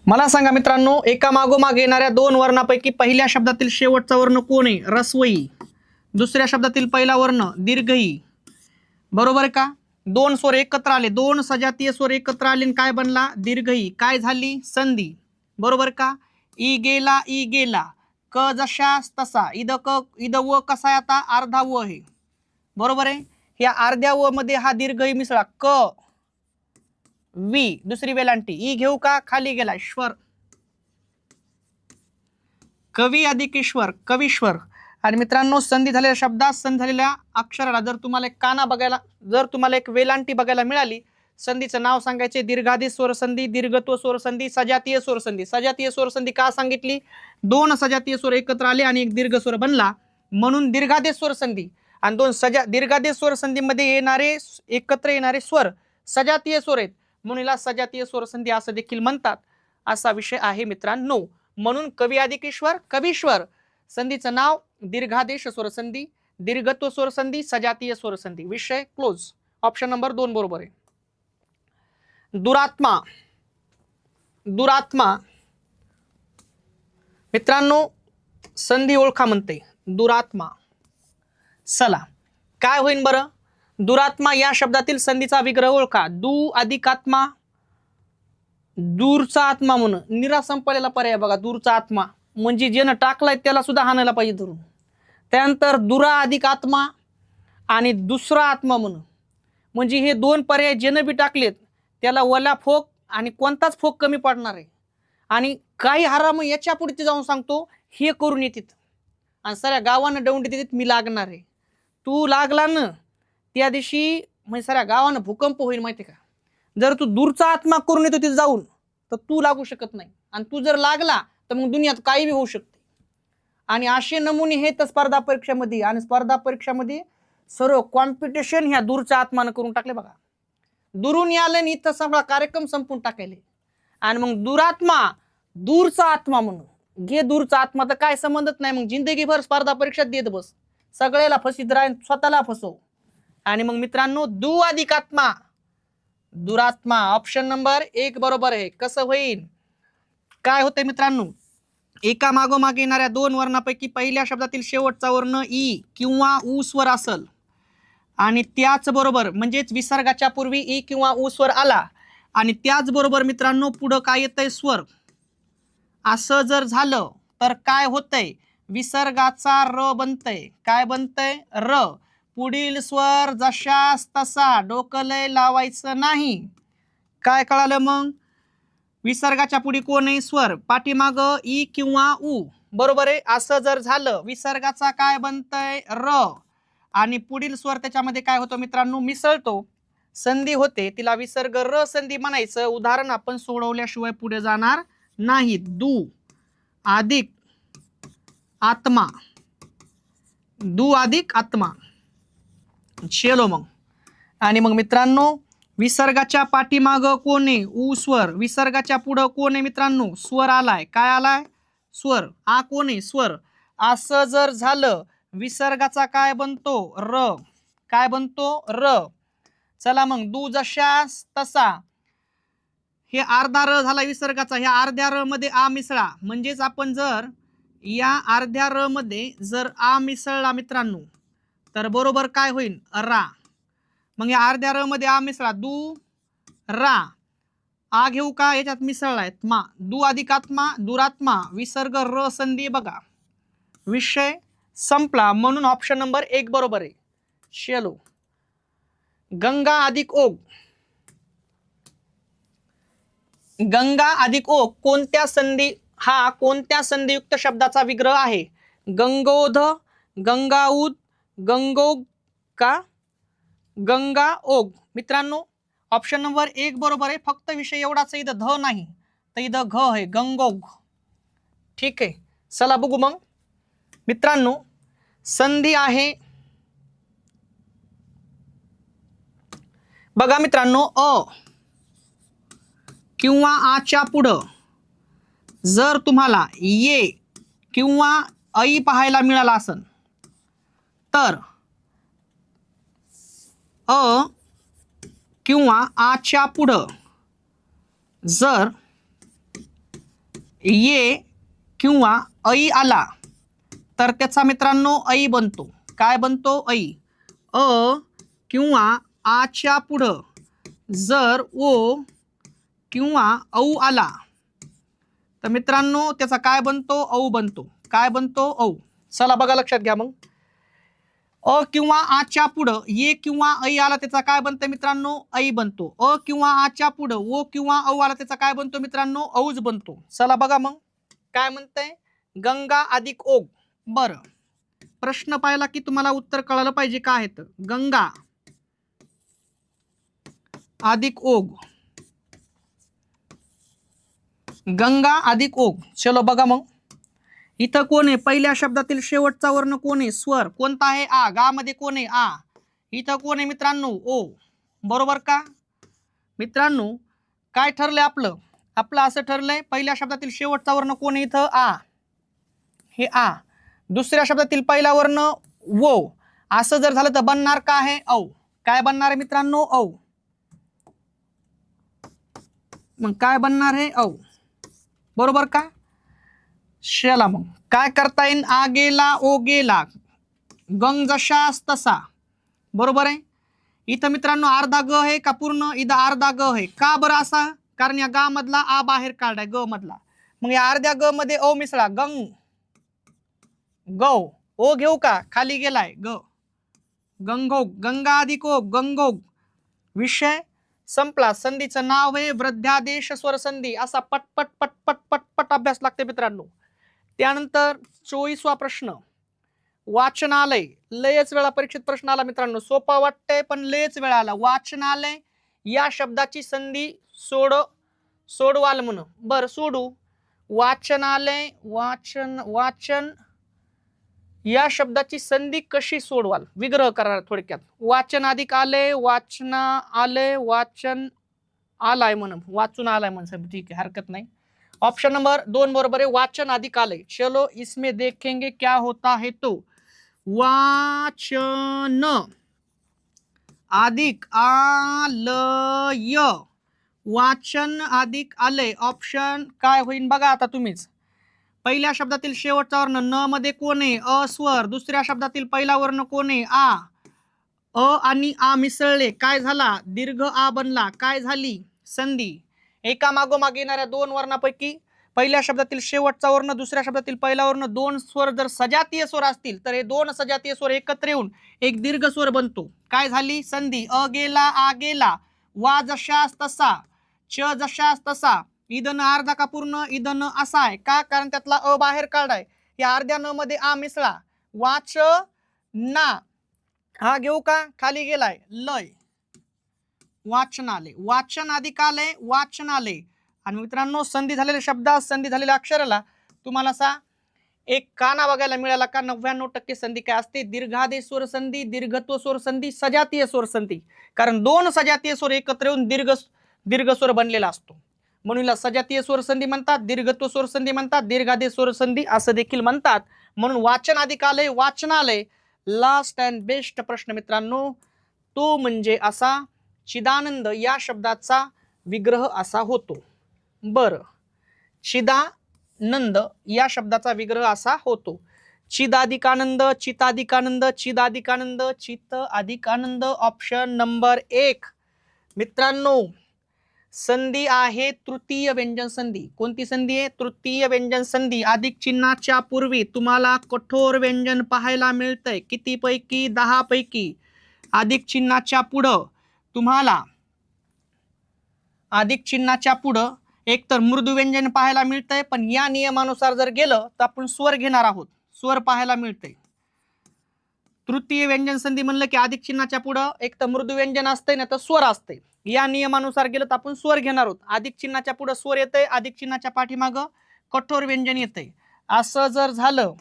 मला सांगा मित्रांनो, एका मागोमाग येणाऱ्या दोन वर्णापैकी पहिल्या शब्दातील शेवटचा वर्ण कोण आहे? रस्वई. दुसऱ्या शब्दातील पहिला वर्ण दीर्घई. बरोबर आहे का? दोन स्वर एकत्र आले, दोन सजातीय स्वर एकत्र आले, काय बनला? दीर्घई. काय झाली? संधी. बरोबर का? ई गेला ई गेला, क जशास तसा. इद व कसा आहे आता? अर्धा व आहे. बरोबर आहे. या अर्ध्या व मध्ये हा दीर्घई मिसळा, क वी. दुसरी वेलांटी ई घेऊ का? खाली गेला ईश्वर. कवी अधिक ईश्वर कवीश्वर. आणि मित्रांनो, संधी झालेल्या शब्दात संधी झालेल्या अक्षराला जर तुम्हाला एक काना बघायला, जर तुम्हाला एक वेलांटी बघायला मिळाली, संधीचं नाव सांगायचे. दीर्घादी स्वरसंधी, दीर्घत्व स्वरसंधी, सजातीय स्वरसंधी. सजातीय स्वरसंधी का सांगितली? दोन सजातीय स्वर एकत्र आले आणि एक दीर्घ स्वर बनला, म्हणून दीर्घादी स्वरसंधी. आणि दोन दीर्घादी स्वरसंधीमध्ये येणारे एकत्र येणारे स्वर सजातीय स्वर आहेत, म्हणून याला सजातीय स्वरसंधी असं देखील म्हणतात. असा विषय आहे मित्रांनो. म्हणून कवी अधिक ईश्वर कवीश्वर. संधीचं नाव दीर्घादेश स्वरसंधी, दीर्घत्व स्वरसंधी, सजातीय स्वरसंधी. विषय क्लोज. ऑप्शन नंबर 2 बरोबर आहे. दुरात्मा, दुरात्मा. मित्रांनो, संधी ओळखा म्हणते दुरात्मा. चला काय होईल बरं? दुरात्मा या शब्दातील संधीचा विग्रह ओळखा. दू अधिक आत्मा, दूरचा आत्मा म्हणून. निरा संपलेला पर्याय बघा, दूरचा आत्मा म्हणजे ज्यानं टाकलाय त्याला सुद्धा हाणायला पाहिजे धरून. त्यानंतर दुरा अधिक आत्मा आणि दुसरा आत्मा म्हणून, म्हणजे हे दोन पर्याय ज्यानं बी टाकलेत त्याला वला फोक आणि कोणताच फोक कमी पडणार आहे. आणि काही हाराम याच्या पुढे जाऊन सांगतो, हे करून येतात आणि साऱ्या गावानं दौंड देतात, मी लागणार आहे. तू लागला ना त्या दिवशी म्हणजे साऱ्या गावानं भूकंप होईल, माहिती का? जर तू दूरचा आत्मा करून येतो तिथे जाऊन, तर तू लागू शकत नाही. आणि तू जर लागला तर मग दुनियात काही बी होऊ शकते. आणि असे नमुने हे तर स्पर्धा परीक्षामध्ये, आणि स्पर्धा परीक्षामध्ये सर्व कॉम्पिटिशन ह्या दूरच्या आत्मानं करून टाकले बघा. दुरून यालं आणि इथं सगळा कार्यक्रम संपून टाकायले. आणि मग दुरात्मा, दूरचा आत्मा म्हणून घे. दूरचा आत्मा तर काय संबंधच नाही, मग जिंदगीभर स्पर्धा परीक्षात देत बस, सगळ्याला फसित राह, स्वतःला फसव. आणि मग मित्रांनो, दू अधिक आत्मा दुरात्मा. ऑप्शन नंबर 1 बरोबर आहे. कसं होईल? काय होते मित्रांनो, एका मागोमाग येणाऱ्या दोन वर्णापैकी पहिल्या शब्दातील शेवटचा वर्ण ई किंवा ऊ स्वर असल, आणि त्याच बरोबर म्हणजेच विसर्गाच्या पूर्वी ई किंवा ऊ स्वर आला, आणि त्याच बरोबर मित्रांनो पुढं काय येतंय? स्वर. असं जर झालं तर काय होतंय? विसर्गाचा र बनतय. काय बनतय? र. पुढील स्वर जशास तसा, डोकलय लावायचं नाही. काय कळालं मग? विसर्गाच्या पुढे कोण आहे? स्वर. पाठीमाग ई किंवा ऊ. बरोबर आहे. असं जर झालं, विसर्गाचा काय बनतय? र. आणि पुढील स्वर त्याच्यामध्ये काय होतं मित्रांनो? मिसळतो, संधी होते, तिला विसर्ग र संधी म्हणायचं. उदाहरण आपण सोडवल्याशिवाय पुढे जाणार नाही. दू अधिक आत्मा, दू अधिक आत्मा. चलो मग. आणि मग मित्रांनो, विसर्गाच्या पाठीमाग कोण आहे? ऊ स्वर. विसर्गाच्या पुढं कोण आहे मित्रांनो? स्वर आलाय. काय आलाय? स्वर. आ कोण आहे? स्वर. असं जर झालं, विसर्गाचा काय बनतो? र. काय बनतो? र. चला मग, दू जशास तसा. हे अर्धा र झाला विसर्गाचा. ह्या अर्ध्या र मध्ये आ मिसळा. म्हणजेच आपण जर या अर्ध्या र मध्ये जर आ मिसळला मित्रांनो, तर बरोबर काय होईल? रा. मग या अर्ध्या र मध्ये आ मिसळा. दू रा. आ घेऊ का? याच्यात मिसळलाय मा. दू अधिक आत्मा दुरात्मा. विसर्ग र संधी बघा. विषय संपला. म्हणून ऑप्शन नंबर 1 बरोबर आहे. चलो. गंगा अधिक ओघ. गंगा अधिक ओघ कोणत्या संधी, हा कोणत्या संधियुक्त शब्दाचा विग्रह आहे? गंगोध, गंगाऊद, गंगोग का गंगा ओघ. मित्रांनो, ऑप्शन नंबर 1 बरोबर आहे. फक्त विषय एवढाच आहे, इथं ध नाही तर इथं घ आहे, गंगोग. ठीक आहे, चला बघू मग मित्रांनो. संधी आहे बघा मित्रांनो, अ किंवा आच्या पुढं जर तुम्हाला ये किंवा ऐ पाहायला मिळाला असेल तर अ किंवा आच्या पुढं जर ये किंवा ऐ आला तर त्याचा मित्रांनो ऐ बनतो. काय बनतो? ऐ. अ किंवा आच्या पुढं जर ओ किंवा औ आला तर मित्रांनो त्याचा काय बनतो? औ बनतो. काय बनतो? औ. चला बघा लक्षात घ्या मग. अ किंवा आच्या पुढं ये किंवा ऐ आला त्याचा काय बनतं मित्रांनो? ऐ बनतो. अ किंवा आच्या पुढं ओ किंवा औ आला त्याचा काय बनतो मित्रांनो? औज बनतो. चला बघा मग काय म्हणतंय, गंगा अधिक ओग. बरं, प्रश्न पाहिला की तुम्हाला उत्तर कळालं पाहिजे काय आहे तर. गंगा अधिक ओग, गंगा अधिक ओग. चलो बघा मग इथं कोण आहे? पहिल्या शब्दातील शेवटचा वर्ण कोण आहे? स्वर. कोणता आहे? आ. गा मध्ये कोण आहे? आ. इथं कोण आहे मित्रांनो? ओ. बरोबर का मित्रांनो? काय ठरलंय आपलं? आपलं असं ठरलंय पहिल्या शब्दातील शेवटचा वर्ण कोण आहे इथं? आ. हे आ. दुसऱ्या शब्दातील पहिला वर्ण वो. असं जर झालं तर बनणार का आहे? औ. काय बनणार आहे मित्रांनो? औ. मग काय बनणार आहे? औ. बरोबर का? चला मग काय करता येईल? आ गेला ओ गेला, गंग जशास तसा. बरोबर आहे. इथं मित्रांनो अर्धा ग आहे का पूर्ण? इथं अर्धा ग आहे. का बरं असा? कारण या गा मधला आ बाहेर काढाय, ग मधला. मग या अर्ध्या ग मध्ये ओ मिसळा, गंग गौ. ओ घेऊ का? खाली गेलाय ग. गंगोग. गंगा अधिक ओग, गंगोग. विषय संपला. संधीचं नाव आहे वृद्ध्यादेश स्वर संधी. असा पटपट पटपट पटपट अभ्यास लागते मित्रांनो. त्यानंतर 24वा प्रश्न, वाचनालय. लयच वेळा परीक्षेत प्रश्न आला मित्रांनो. सोपा वाटतंय पण लयच वेळा आला. वाचनालय या शब्दाची संधी सोडवाल म्हण. बर सोडू. वाचनालय, वाचन या शब्दाची संधी कशी सोडवाल? विग्रह करा थोडक्यात. वाचन अधिक आलंय, वाचना आलंय, वाचन आलाय म्हण, वाचून आलाय म्हण. ठीक आहे, हरकत नाही. ऑप्शन नंबर 2 बरोबर आहे. वाचन अधिक आलंय. चलो इसमें देखेंगे क्या होता है. तो वाचन अधिक आलय, वाचन अधिक आलय. ऑप्शन काय होईल बघा आता तुम्हीच. पहिल्या शब्दातील शेवटचा वर्ण न मध्ये कोण आहे? अ स्वर. दुसऱ्या शब्दातील पहिला वर्ण कोण आहे? आ. अ आणि आ मिसळले, काय झाला? दीर्घ आ बनला. काय झाली? संधी. एका मागोमाग येणाऱ्या दोन वर्णापैकी पहिल्या शब्दातील शेवटचा वर्ण, दुसऱ्या शब्दातील पहिला वर्ण, दोन स्वर जर सजातीय स्वर असतील तर हे दोन सजातीय स्वर एकत्र येऊन एक दीर्घ स्वर बनतो. काय झाली? संधी. अ गेला आ गेला, वा जशास तसा, च जशास तसा. इदन अर्धा का पूर्ण? इदन असा आहे. का? कारण त्यातला अ बाहेर काढाय. या अर्ध्या न मध्ये आ मिसळा. वाच ना. हा घेऊ का? खाली गेलाय लय. वाचनालय. वाचन अधिक आलंय, वाचनालय. आणि मित्रांनो संधी झालेल्या शब्दात, संधी झालेल्या अक्षराला तुम्हाला असा एक काना बघायला मिळाला का? 99% संधी काय असते? दीर्घादेश स्वर संधी, दीर्घत्व स्वर संधी, सजातीय स्वर संधी. कारण दोन सजातीय स्वर एकत्र येऊन दीर्घ स्वर बनलेला असतो. म्हणून सजातीय स्वर संधी म्हणतात, दीर्घत्व स्वर संधी म्हणतात, दीर्घादेश स्वर संधी असं देखील म्हणतात. म्हणून वाचन अधिक आलंय, वाचनालय. लास्ट अँड बेस्ट प्रश्न मित्रांनो, तो म्हणजे असा चिदानंद या शब्दाचा विग्रह असा होतो. बर, चिदानंद या शब्दाचा विग्रह असा होतो. चिदाधिकानंद, चिताधिकानंद, चिदाधिकानंद, चित्त अधिकानंद. ऑप्शन नंबर 1 मित्रांनो संधी आहे तृतीय व्यंजन संधी. कोणती संधी आहे? तृतीय व्यंजन संधी. अधिक चिन्हाच्या पूर्वी तुम्हाला कठोर व्यंजन पाहायला मिळतंय. किती पैकी? 10 पैकी. अधिक चिन्हाच्या पुढं तुम्हाला अधिक चिन्हाच्या पुढं एकतर मृदू व्यंजन पाहायला मिळतंय, पण या नियमानुसार जर गेलं तर आपण स्वर घेणार आहोत. स्वर पाहायला मिळतंय. तृतीय व्यंजन संधी म्हणलं की अधिक चिन्हाच्या पुढं एक तर मृदू व्यंजन असतंय ना तर स्वर असते. या नियमानुसार गेलं तर आपण स्वर घेणार आहोत. अधिक चिन्हाच्या पुढे स्वर येतंय, अधिक चिन्हाच्या पाठीमागं कठोर व्यंजन येतंय. असं जर झालं,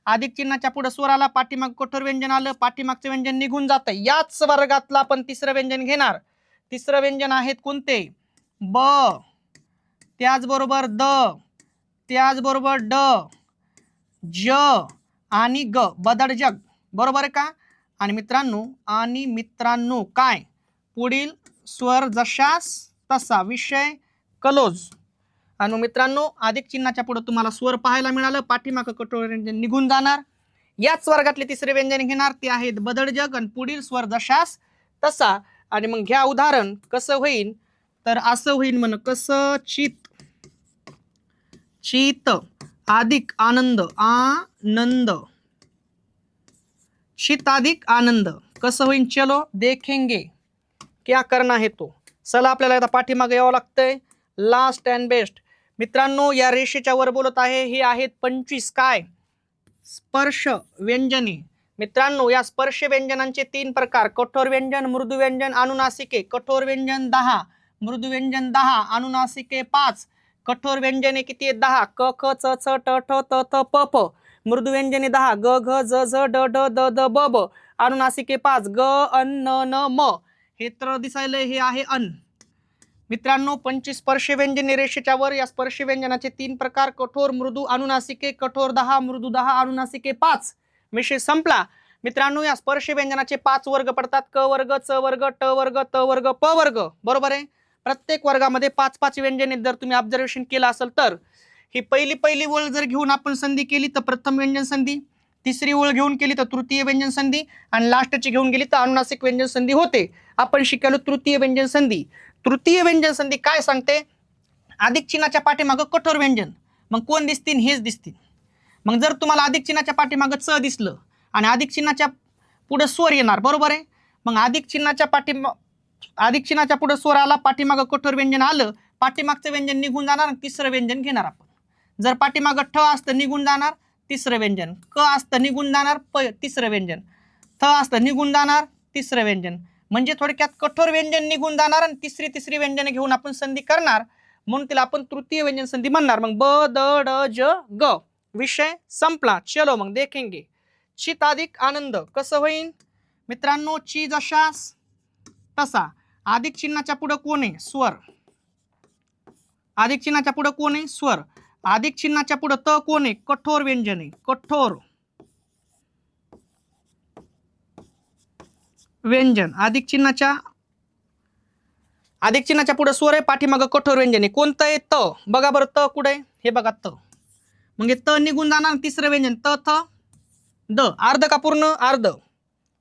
अधिक चिन्हाच्या पुढे स्वर आला, पाठीमाग कठोर व्यंजन आलं, पाठीमागचं व्यंजन निघून जातंय. याच वर्गातलं आपण तिसरं व्यंजन घेणार. तिसरं व्यंजन आहेत कोणते? ब, त्याचबरोबर द, त्याचबरोबर ड, ज आणि ग, बदडजग. बरोबर आहे का? आणि मित्रांनो काय? पुढील स्वर जशास तसा, विषय क्लोज. आणि मित्रांनो अधिक चिन्हाच्या पुढे तुम्हाला स्वर पाहायला मिळालं, पाठीमागं कठोर व्यंजन निघून जाणार. याच वर्गातले तिसरे व्यंजन घेणार, ते आहेत बदडजग आणि पुढील स्वर जशास तसा. आणि मग घ्या उदाहरण. कसं होईल? तर असं होईल म्हण, कसं? चित अधिक आनंद, आनंद, चित अधिक आनंद. कसं होईल? चलो देखेंगे क्या करना है तो. चला आपल्याला आता पाठीमागे यावं लागतंय. लास्ट अँड बेस्ट मित्रांनो, या रेषेच्या वर बोलत आहे, हे आहेत 25 काय? स्पर्श व्यंजने. मित्रांनो या स्पर्श व्यंजनांचे 3 प्रकार: कठोर व्यंजन, मृदू व्यंजन, अनुनासिके. कठोर व्यंजन 10, मृदू व्यंजन 10, अनुनासिके 5. कठोर व्यंजने किती आहेत? 10. क, ख, च, छ, ट, ठ, त, थ, प, फ. मृदू व्यंजने 10, ग, घ, ज, झ, ड, ढ, द, द, ब, ब. अनुनासिके 5, ग, अन, न, न, म. हे तर दिसायला हे आहे अन. मित्रांनो 25 स्पर्श व्यंजने रेषेच्या वर. या स्पर्श व्यंजनाचे 3 प्रकार: कठोर, मृदू, अनुनासिके. कठोर 10, मृदू 10, अनुनासिके 5. विषय संपला. मित्रांनो या स्पर्श व्यंजनाचे 5 वर्ग पडतात: क वर्ग, च वर्ग, ट वर्ग, त वर्ग, प वर्ग. बरोबर आहे? प्रत्येक वर्गामध्ये 5-5 व्यंजने जर तुम्ही ऑब्झर्वेशन केलं असेल तर. ही पहिली ओळ जर घेऊन आपण संधी केली तर प्रथम व्यंजन संधी, तिसरी ओळ घेऊन केली तर तृतीय व्यंजन संधी, आणि लास्टची घेऊन गेली तर अनुनासिक व्यंजन संधी होते. आपण शिकलो तृतीय व्यंजन संधी. तृतीय व्यंजन संधी काय सांगते? अधिक चिन्हाच्या पाठीमागं कठोर व्यंजन. मग कोण दिसतील? हेच दिसतील. मग जर तुम्हाला अधिक चिन्हाच्या पाठीमागं च दिसलं आणि अधिक चिन्हाच्या पुढे स्वर येणार. बरोबर आहे? मग अधिक चिन्हाच्या पुढे स्वर आला, पाठीमागं कठोर व्यंजन आलं, पाठीमागचं व्यंजन निघून जाणार आणि तिसरं व्यंजन घेणार आपण. जर पाठीमागं ठ असतं निघून जाणार, तिसरं व्यंजन. क असतं निघून जाणार, तिसरं व्यंजन. थ असतं निघून जाणार, तिसरं व्यंजन. म्हणजे थोडक्यात कठोर व्यंजन निघून जाणार आणि तिसरी व्यंजने घेऊन आपण संधी करणार, म्हणून तिला आपण तृतीय व्यंजन संधी म्हणणार. मग ब, द, ड, ज, ग. विषय संपला. चलो मग देखेंगे. चित अधिक आनंद. कसं होईल? मित्रांनो ची जशास तसा. अधिक चिन्हाच्या पुढे कोण आहे? स्वर. अधिक चिन्हाच्या पुढे कोण आहे? स्वर. अधिक चिन्हाच्या पुढे त कोण आहे? कठोर व्यंजन आहे. कठोर व्यंजन. अधिक चिन्हाच्या पुढे स्वर आहे, पाठीमागं कठोर व्यंजन आहे. कोणतं आहे? त. बघा बरं त कुठे? हे बघा त. मग त निघून जाणार, तिसरं व्यंजन त, थ, द. अर्ध का पूर्ण? अर्ध.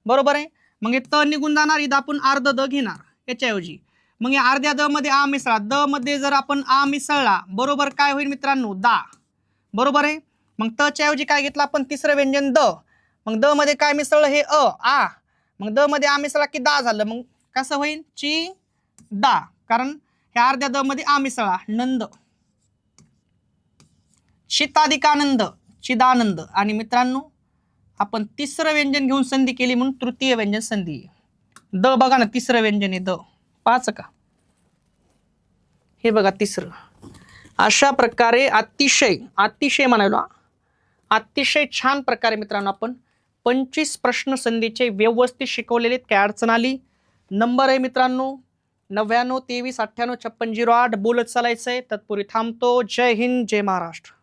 बरोबर आहे? मग त निघून जाणार, इथं आपण अर्ध द घेणार याच्याऐवजी. मग या अर्ध्या द मध्ये आ मिसळा. द मध्ये जर आपण आ मिसळला, बरोबर काय होईल मित्रांनो? दा. बरोबर आहे? मग त च्या ऐवजी काय घेतलं आपण? तिसरं व्यंजन द. मग द मध्ये काय मिसळलं? हे आ. मग द मध्ये आ मिसळला की दा झालं. मग कसं होईल? ची दा. कारण ह्या अर्ध्या द मध्ये आ मिसळा, नंद. चिताधिक आनंद, चिदानंद. आणि मित्रांनो आपण तिसरं व्यंजन घेऊन संधी केली म्हणून तृतीय व्यंजन संधी. द बघा ना, तिसरं व्यंजन आहे द. 5 का? हे बघा तिसरं. अशा प्रकारे अतिशय म्हणायला अतिशय छान प्रकारे मित्रांनो आपण 25 प्रश्न संधीचे व्यवस्थित शिकवलेले. काय अडचण आली? नंबर आहे मित्रांनो 99 23 98 56 08. बोलत चालायचंय. तत्पूर्वी थांबतो. जय हिंद, जय महाराष्ट्र.